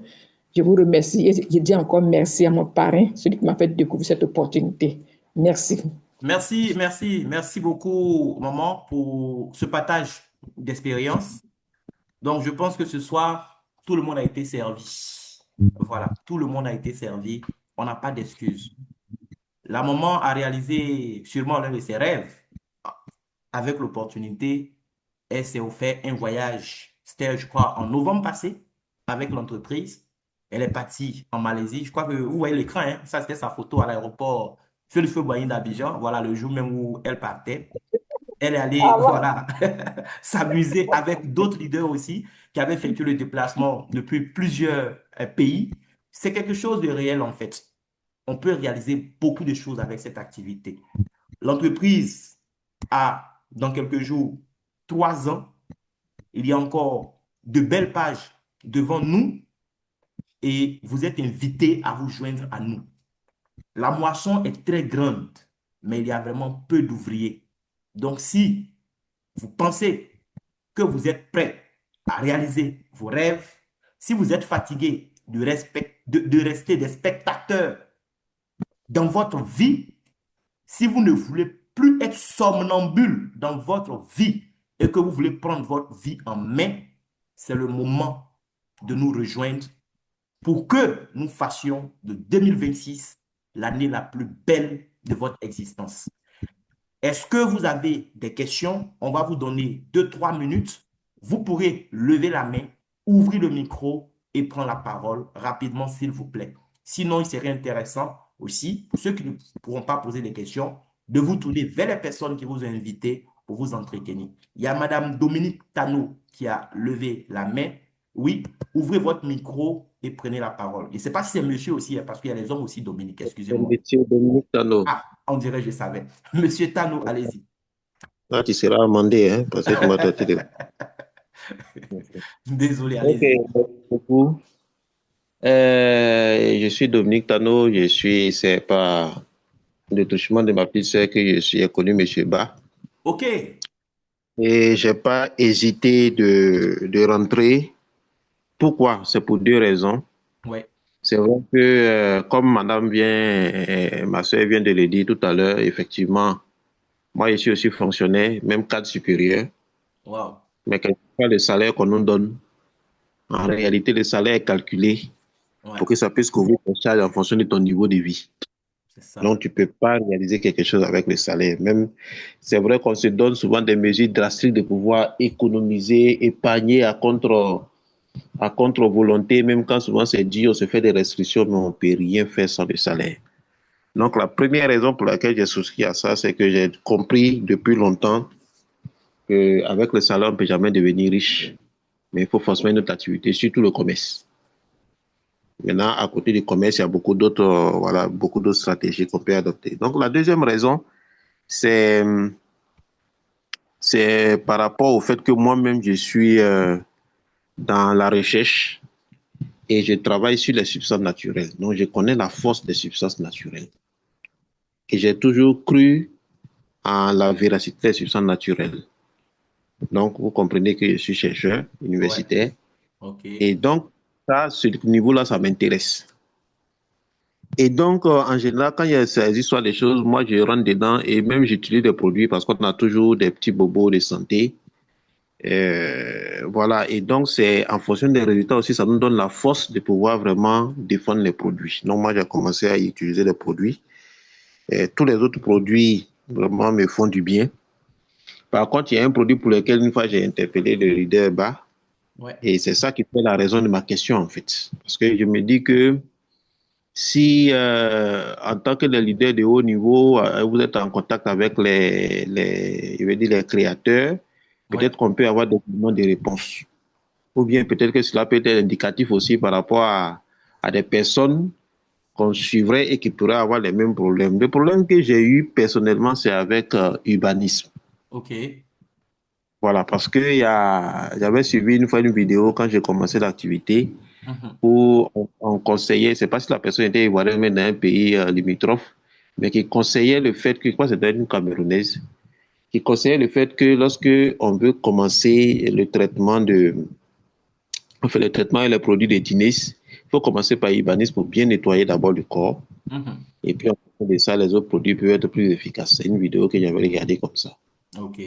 Je vous remercie et je dis encore merci à mon parrain, celui qui m'a fait découvrir cette opportunité. Merci. Merci beaucoup, maman, pour ce partage d'expérience. Donc, je pense que ce soir, tout le monde a été servi. Voilà, tout le monde a été servi. On n'a pas d'excuses. La maman a réalisé sûrement l'un de ses rêves. Avec l'opportunité, elle s'est offert un voyage. C'était, je crois, en novembre passé, avec l'entreprise. Elle est partie en Malaisie. Je crois que vous voyez l'écran, hein? Ça, c'était sa photo à l'aéroport Feu Boigny d'Abidjan. Voilà, le jour même où elle partait. Elle est allée, voilà, s'amuser avec d'autres leaders aussi qui avaient effectué le déplacement depuis plusieurs pays. C'est quelque chose de réel, en fait. On peut réaliser beaucoup de choses avec cette activité. L'entreprise a, dans quelques jours, 3 ans. Il y a encore de belles pages devant nous et vous êtes invités à vous joindre à nous. La moisson est très grande, mais il y a vraiment peu d'ouvriers. Donc, si vous pensez que vous êtes prêt à réaliser vos rêves, si vous êtes fatigué de rester des spectateurs dans votre vie, si vous ne voulez plus être somnambule dans votre vie et que vous voulez prendre votre vie en main, c'est le moment de nous rejoindre pour que nous fassions de 2026 l'année la plus belle de votre existence. Est-ce que vous avez des questions? On va vous donner 2, 3 minutes. Vous pourrez lever la main, ouvrir le micro et prendre la parole rapidement, s'il vous plaît. Sinon, il serait intéressant aussi, pour ceux qui ne pourront pas poser des questions, de vous tourner vers les personnes qui vous ont invité pour vous entretenir. Il y a Madame Dominique Tano qui a levé la main. Oui, ouvrez votre micro et prenez la parole. Je ne sais pas si c'est monsieur aussi, parce qu'il y a les hommes aussi, Dominique, excusez-moi. Monsieur Dominique Tano. Ah, on dirait, je savais. Monsieur Tano, allez-y. Ah, tu seras amendé, hein, parce que tu m'as traité de... Désolé, Ok, allez-y. merci beaucoup. Je suis Dominique Tano, c'est par le touchement de ma petite sœur que je suis connu M. Ba. OK. Et j'ai pas hésité de rentrer. Pourquoi? C'est pour deux raisons. Ouais. C'est vrai que, comme ma sœur vient de le dire tout à l'heure, effectivement, moi, je suis aussi fonctionnaire, même cadre supérieur. Wow. Mais quelquefois, le salaire qu'on nous donne, en réalité, le salaire est calculé pour que ça puisse couvrir ton charge en fonction de ton niveau de vie. C'est ça. Donc, tu ne peux pas réaliser quelque chose avec le salaire. Même, c'est vrai qu'on se donne souvent des mesures drastiques de pouvoir économiser, épargner à contre-volonté, même quand souvent c'est dit, on se fait des restrictions, mais on ne peut rien faire sans le salaire. Donc, la première raison pour laquelle j'ai souscrit à ça, c'est que j'ai compris depuis longtemps qu'avec le salaire, on ne peut jamais devenir riche. Mais il faut forcément une autre activité, surtout le commerce. Maintenant, à côté du commerce, il y a beaucoup d'autres stratégies qu'on peut adopter. Donc, la deuxième raison, c'est par rapport au fait que moi-même, je suis dans la recherche et je travaille sur les substances naturelles. Donc, je connais la force des substances naturelles. Et j'ai toujours cru en la véracité des substances naturelles. Donc, vous comprenez que je suis chercheur universitaire. Ouais. OK. Et donc, ce niveau-là, ça m'intéresse. Et donc, en général, quand il y a ces histoires de choses, moi, je rentre dedans et même j'utilise des produits parce qu'on a toujours des petits bobos de santé. Voilà. Et donc, c'est en fonction des résultats aussi, ça nous donne la force de pouvoir vraiment défendre les produits. Donc, moi, j'ai commencé à utiliser les produits. Et tous les autres produits, vraiment, me font du bien. Par contre, il y a un produit pour lequel, une fois, j'ai interpellé le leader bas. Ouais. Et c'est ça qui fait la raison de ma question, en fait. Parce que je me dis que si, en tant que leader de haut niveau, vous êtes en contact avec les créateurs, peut-être qu'on peut avoir des éléments de réponse. Ou bien peut-être que cela peut être indicatif aussi par rapport à des personnes qu'on suivrait et qui pourraient avoir les mêmes problèmes. Le problème que j'ai eu personnellement, c'est avec urbanisme. OK. Voilà, parce que j'avais suivi une fois une vidéo quand j'ai commencé l'activité où on conseillait, c'est pas si la personne était ivoirienne, mais dans un pays limitrophe, mais qui conseillait le fait que, je crois que c'était une Camerounaise, qui conseillait le fait que lorsque on veut commencer le traitement le traitement et les produits de Tinis, il faut commencer par Ibanez pour bien nettoyer d'abord le corps. Et puis, en fonction de ça, les autres produits peuvent être plus efficaces. C'est une vidéo que j'avais regardée comme ça. OK.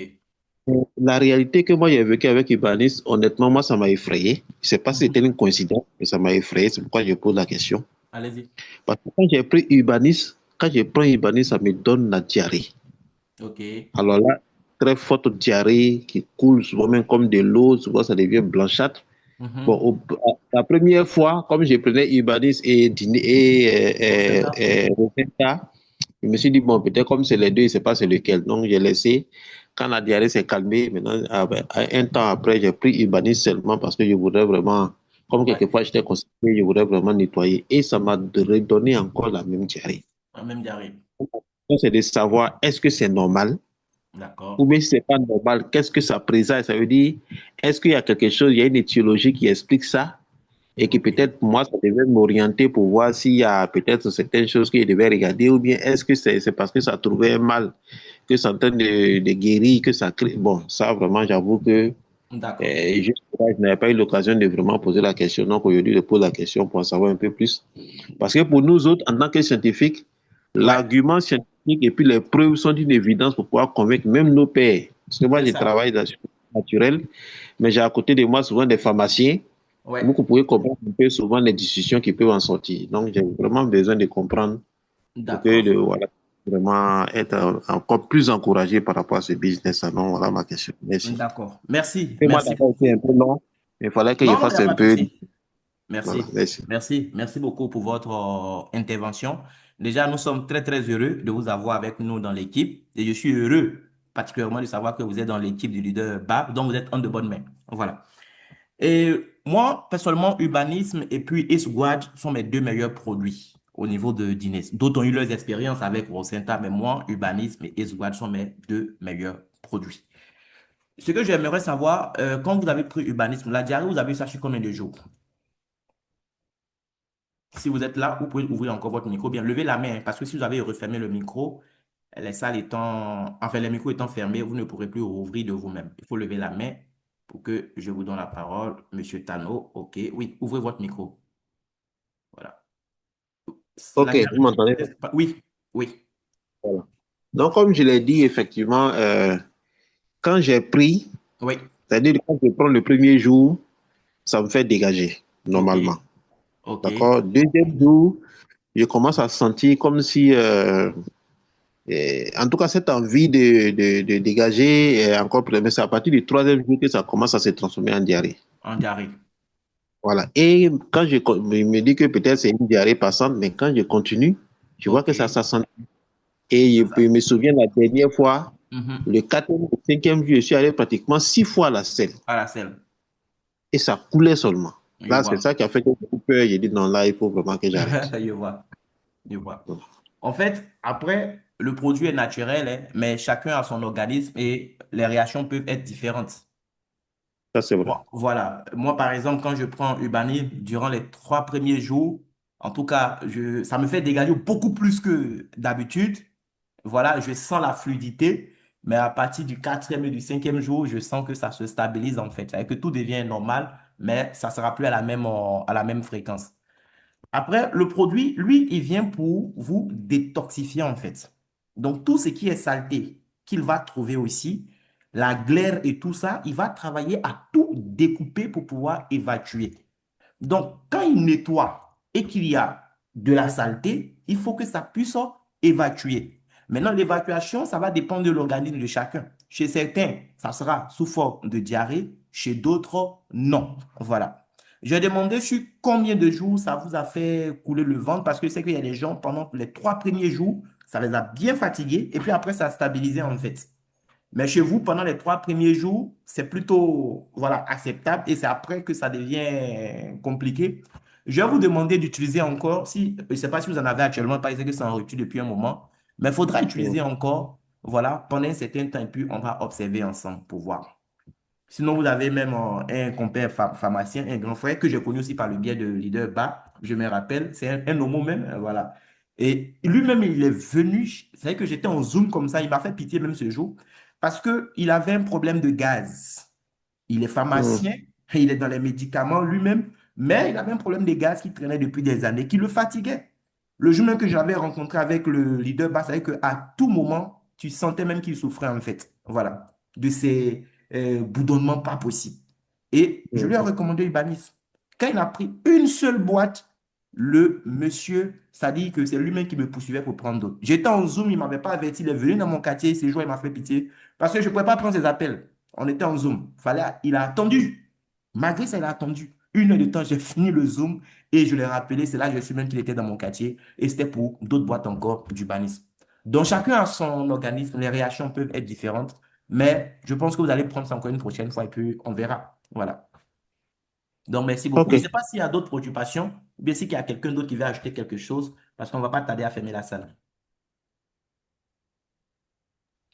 La réalité que moi j'ai vécu avec Ibanez, honnêtement, moi, ça m'a effrayé. Je ne sais pas si c'était une coïncidence, mais ça m'a effrayé. C'est pourquoi je pose la question. Allez-y. Parce que quand j'ai pris Ibanez, quand je prends Ibanez, ça me donne la diarrhée. OK. Alors là, très forte diarrhée qui coule souvent même comme de l'eau, souvent ça devient blanchâtre. Bon, la première fois, comme je prenais Ibanez et Rosetta, je me suis dit, bon, peut-être comme c'est les deux, je ne sais pas c'est lequel. Donc, j'ai laissé. Quand la diarrhée s'est calmée, maintenant, un temps après, j'ai pris Ibanez seulement parce que je voudrais vraiment, comme quelquefois j'étais constipé, je voudrais vraiment nettoyer. Et ça m'a redonné encore la même diarrhée. La même diarrhée. Donc, c'est de savoir, est-ce que c'est normal? D'accord. Ou bien si ce n'est pas normal, qu'est-ce que ça présage? Ça veut dire, est-ce qu'il y a quelque chose, il y a une étiologie qui explique ça? Et que peut-être moi, ça devait m'orienter pour voir s'il y a peut-être certaines choses que je devais regarder, ou bien est-ce que c'est parce que ça trouvait un mal, que ça est en train de guérir, que ça crée. Bon, ça vraiment, j'avoue que juste là, je n'avais pas eu l'occasion de vraiment poser la question. Donc aujourd'hui, je pose la question pour en savoir un peu plus. Parce que pour nous autres, en tant que scientifiques, l'argument scientifique et puis les preuves sont d'une évidence pour pouvoir convaincre même nos pairs. Parce que moi, je travaille dans le naturel, mais j'ai à côté de moi souvent des pharmaciens. Donc, vous pouvez comprendre un peu souvent les discussions qui peuvent en sortir. Donc, j'ai vraiment besoin de comprendre. D'accord. Voilà. vraiment être encore plus encouragé par rapport à ce business. Donc, voilà ma question. Merci. D'accord. Merci. Et moi, Merci d'accord, c'est beaucoup. un peu long. Il fallait que je Non, non, il n'y fasse a un pas de peu. souci. Voilà, Merci. merci. Merci. Merci beaucoup pour votre intervention. Déjà, nous sommes très, très heureux de vous avoir avec nous dans l'équipe. Et je suis heureux, particulièrement, de savoir que vous êtes dans l'équipe du leader BAP, donc vous êtes en de bonnes mains. Voilà. Et moi, personnellement, Urbanisme et puis Esguad sont mes deux meilleurs produits au niveau de d'Inès. D'autres ont eu leurs expériences avec Rosenta, mais moi, Urbanisme et Esguad sont mes deux meilleurs produits. Ce que j'aimerais savoir, quand vous avez pris Urbanisme, la diarrhée, vous avez eu ça sur combien de jours? Si vous êtes là, vous pouvez ouvrir encore votre micro, bien levez la main, parce que si vous avez refermé le micro, les salles étant, enfin les micros étant fermés, vous ne pourrez plus rouvrir de vous-même. Il faut lever la main pour que je vous donne la parole. Monsieur Tano, OK. Oui, ouvrez votre micro. Voilà. La Ok, vous diarrhée, m'entendez? oui, oui, Voilà. Donc, comme je l'ai dit, effectivement, quand j'ai pris, oui. c'est-à-dire quand je prends le premier jour, ça me fait dégager, OK, normalement. OK, D'accord? Deuxième jour, je commence à sentir comme si, en tout cas, cette envie de dégager est encore plus. Mais c'est à partir du troisième jour que ça commence à se transformer en diarrhée. en diarrhée. Voilà. Et quand je me dis que peut-être c'est une diarrhée passante, mais quand je continue, je vois OK. que ça s'accentue. Et je me souviens la dernière fois, Mhm. le quatrième, le cinquième jour, je suis allé pratiquement 6 fois à la selle. À la selle, Et ça coulait seulement. je Là, c'est vois. ça qui a fait que j'ai eu peur. J'ai dit non, là, il faut vraiment que j'arrête. Je vois, je vois. En fait, après, le produit est naturel, hein, mais chacun a son organisme et les réactions peuvent être différentes. Ça, c'est vrai. Voilà. Moi, par exemple, quand je prends Urbanil, durant les 3 premiers jours, en tout cas, ça me fait dégager beaucoup plus que d'habitude. Voilà, je sens la fluidité, mais à partir du quatrième et du cinquième jour, je sens que ça se stabilise en fait, et que tout devient normal, mais ça ne sera plus à la même fréquence. Après, le produit, lui, il vient pour vous détoxifier en fait. Donc, tout ce qui est saleté qu'il va trouver aussi, la glaire et tout ça, il va travailler à tout découper pour pouvoir évacuer. Donc, quand il nettoie et qu'il y a de la saleté, il faut que ça puisse évacuer. Maintenant, l'évacuation, ça va dépendre de l'organisme de chacun. Chez certains, ça sera sous forme de diarrhée, chez d'autres, non. Voilà. J'ai demandé sur combien de jours ça vous a fait couler le ventre parce que c'est qu'il y a des gens, pendant les 3 premiers jours, ça les a bien fatigués et puis après, ça a stabilisé en fait. Mais chez vous, pendant les 3 premiers jours, c'est plutôt voilà, acceptable et c'est après que ça devient compliqué. Je vais vous demander d'utiliser encore, si, je ne sais pas si vous en avez actuellement, parce que c'est en rupture depuis un moment, mais il faudra Mm. utiliser encore voilà, pendant un certain temps et puis on va observer ensemble pour voir. Sinon, vous avez même un compère pharmacien, un grand frère que j'ai connu aussi par le biais de Leader Bas, je me rappelle, c'est un homo même, voilà. Et lui-même, il est venu, c'est vrai que j'étais en Zoom comme ça, il m'a fait pitié même ce jour, parce qu'il avait un problème de gaz. Il est Mm. pharmacien, il est dans les médicaments lui-même, mais il avait un problème de gaz qui traînait depuis des années, qui le fatiguait. Le jour même que j'avais rencontré avec le leader Bas, c'est qu'à tout moment, tu sentais même qu'il souffrait en fait. Voilà, de ces boudonnements pas possibles. Et je lui ai Mm. recommandé Ibanez. Quand il a pris une seule boîte, le monsieur, ça dit que c'est lui-même qui me poursuivait pour prendre d'autres. J'étais en Zoom, il ne m'avait pas averti, il est venu dans mon quartier, ces jours, il m'a fait pitié, parce que je ne pouvais pas prendre ses appels. On était en Zoom. Il a attendu. Malgré ça, il a attendu. 1 heure de temps, j'ai fini le Zoom et je l'ai rappelé. C'est là que je suis même qu'il était dans mon quartier et c'était pour d'autres boîtes encore du banisme. Donc, chacun a son organisme. Les réactions peuvent être différentes, mais je pense que vous allez prendre ça encore une prochaine fois et puis on verra. Voilà. Donc, merci beaucoup. OK. Je ne sais pas s'il y a d'autres préoccupations ou bien s'il y a quelqu'un d'autre qui veut ajouter quelque chose parce qu'on ne va pas tarder à fermer la salle.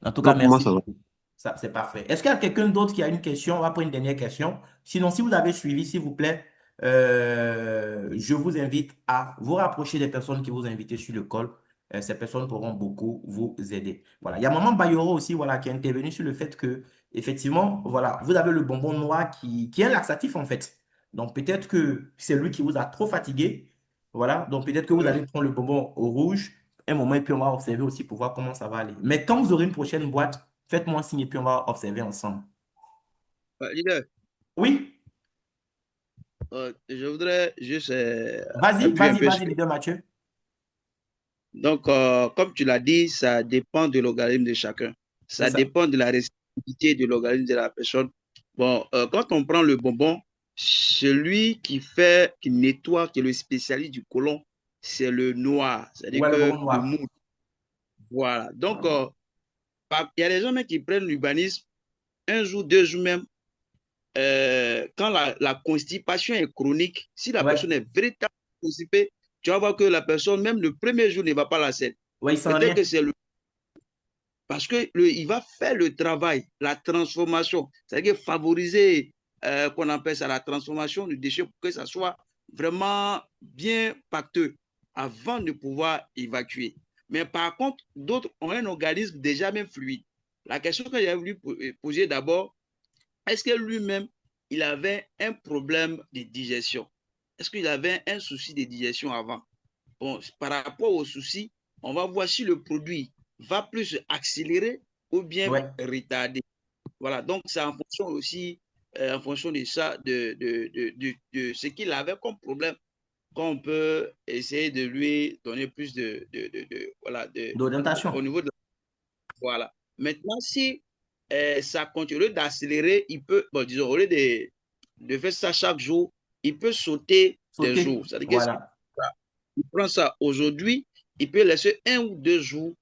En tout cas, Non, pour moi, merci ça va. beaucoup. Ça, c'est parfait. Est-ce qu'il y a quelqu'un d'autre qui a une question? On va prendre une dernière question. Sinon, si vous avez suivi, s'il vous plaît, je vous invite à vous rapprocher des personnes qui vous ont invité sur le call. Ces personnes pourront beaucoup vous aider. Voilà. Il y a Maman Bayoro aussi, voilà, qui est intervenu sur le fait que, effectivement, voilà, vous avez le bonbon noir qui est un laxatif, en fait. Donc, peut-être que c'est lui qui vous a trop fatigué. Voilà. Donc, peut-être que vous Ouais. allez prendre le bonbon au rouge un moment et puis on va observer aussi pour voir comment ça va aller. Mais quand vous aurez une prochaine boîte, faites-moi signe et puis on va observer ensemble. Leader, Oui, je voudrais juste vas-y, appuyer un vas-y, peu sur. vas-y, leader Mathieu. Donc, comme tu l'as dit, ça dépend de l'organisme de chacun. C'est Ça ça. dépend de la réceptivité de l'organisme de la personne. Bon, quand on prend le bonbon, celui qui nettoie, qui est le spécialiste du côlon, c'est le noir, c'est-à-dire Ouais, le bonbon que le noir. mou. Voilà. Donc, il y a des gens même qui prennent l'urbanisme un jour, 2 jours même, quand la constipation est chronique, si la Ouais, personne est véritablement constipée, tu vas voir que la personne, même le premier jour, ne va pas la selle. ouais, il sent Peut-être rien. que c'est parce que il va faire le travail, la transformation, c'est-à-dire favoriser, qu'on appelle ça la transformation du déchet pour que ça soit vraiment bien pacteux avant de pouvoir évacuer. Mais par contre, d'autres ont un organisme déjà même fluide. La question que j'ai voulu poser d'abord, est-ce que lui-même, il avait un problème de digestion? Est-ce qu'il avait un souci de digestion avant? Bon, par rapport au souci, on va voir si le produit va plus accélérer ou bien Ouais. retarder. Voilà, donc c'est en fonction aussi, en fonction de ça, de ce qu'il avait comme problème, qu'on peut essayer de lui donner plus voilà, au D'orientation. niveau de la, voilà. Maintenant, si ça continue d'accélérer, il peut, bon, disons, au lieu de faire ça chaque jour, il peut sauter des Sauter. jours. C'est-à-dire que Voilà. il prend ça aujourd'hui, il peut laisser 1 ou 2 jours,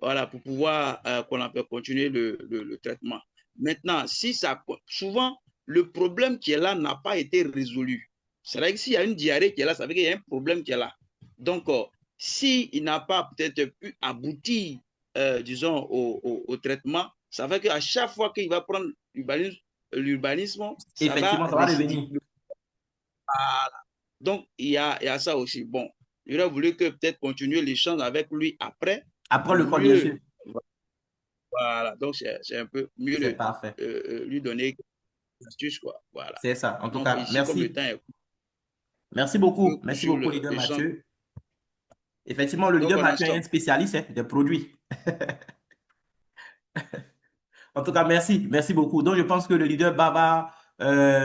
voilà, pour pouvoir qu'on appelle continuer le traitement. Maintenant, si ça, souvent, le problème qui est là n'a pas été résolu. C'est vrai que s'il y a une diarrhée qui est là, ça veut dire qu'il y a un problème qui est là. Donc, s'il n'a pas peut-être pu aboutir, disons, au traitement, ça fait qu'à chaque fois qu'il va prendre l'urbanisme, ça va Effectivement, ça va récidiver. revenir. Donc, il y a ça aussi. Bon, j'aurais voulu que peut-être continuer l'échange avec lui après Après pour le col, bien mieux, sûr. voilà, donc c'est un peu mieux C'est parfait. lui donner des astuces, quoi. Voilà. C'est ça. En tout Donc, cas, ici, comme le merci. temps est Merci on peut beaucoup. Merci poursuivre beaucoup, leader l'échange. Mathieu. Effectivement, le Donc, leader on a Mathieu est ça. un spécialiste des produits. En tout cas, merci. Merci beaucoup. Donc, je pense que le leader va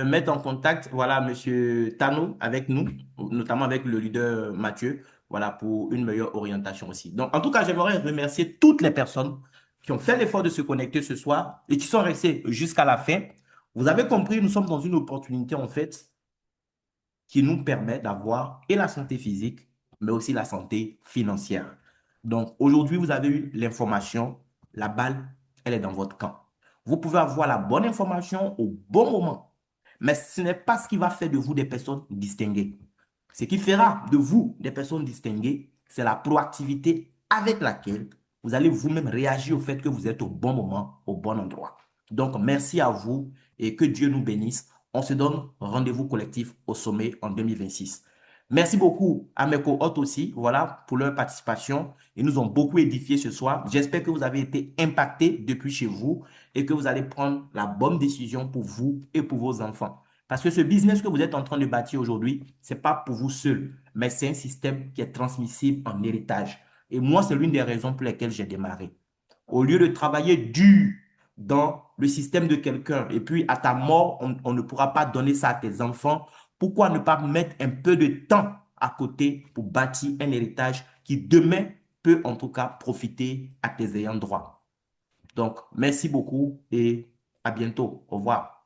mettre en contact, voilà, Monsieur Tano avec nous, notamment avec le leader Mathieu, voilà, pour une meilleure orientation aussi. Donc, en tout cas, j'aimerais remercier toutes les personnes qui ont fait l'effort de se connecter ce soir et qui sont restées jusqu'à la fin. Vous avez compris, nous sommes dans une opportunité, en fait, qui nous permet d'avoir et la santé physique, mais aussi la santé financière. Donc, aujourd'hui, vous avez eu l'information, la balle, elle est dans votre camp. Vous pouvez avoir la bonne information au bon moment, mais ce n'est pas ce qui va faire de vous des personnes distinguées. Ce qui fera de vous des personnes distinguées, c'est la proactivité avec laquelle vous allez vous-même réagir au fait que vous êtes au bon moment, au bon endroit. Donc, merci à vous et que Dieu nous bénisse. On se donne rendez-vous collectif au sommet en 2026. Merci beaucoup à mes co-hôtes aussi, voilà, pour leur participation. Ils nous ont beaucoup édifiés ce soir. J'espère que vous avez été impactés depuis chez vous et que vous allez prendre la bonne décision pour vous et pour vos enfants. Parce que ce business que vous êtes en train de bâtir aujourd'hui, ce n'est pas pour vous seul, mais c'est un système qui est transmissible en héritage. Et moi, c'est l'une des raisons pour lesquelles j'ai démarré. Au lieu de travailler dur dans le système de quelqu'un et puis à ta mort, on ne pourra pas donner ça à tes enfants, pourquoi ne pas mettre un peu de temps à côté pour bâtir un héritage qui demain peut en tout cas profiter à tes ayants droit. Donc, merci beaucoup et à bientôt. Au revoir.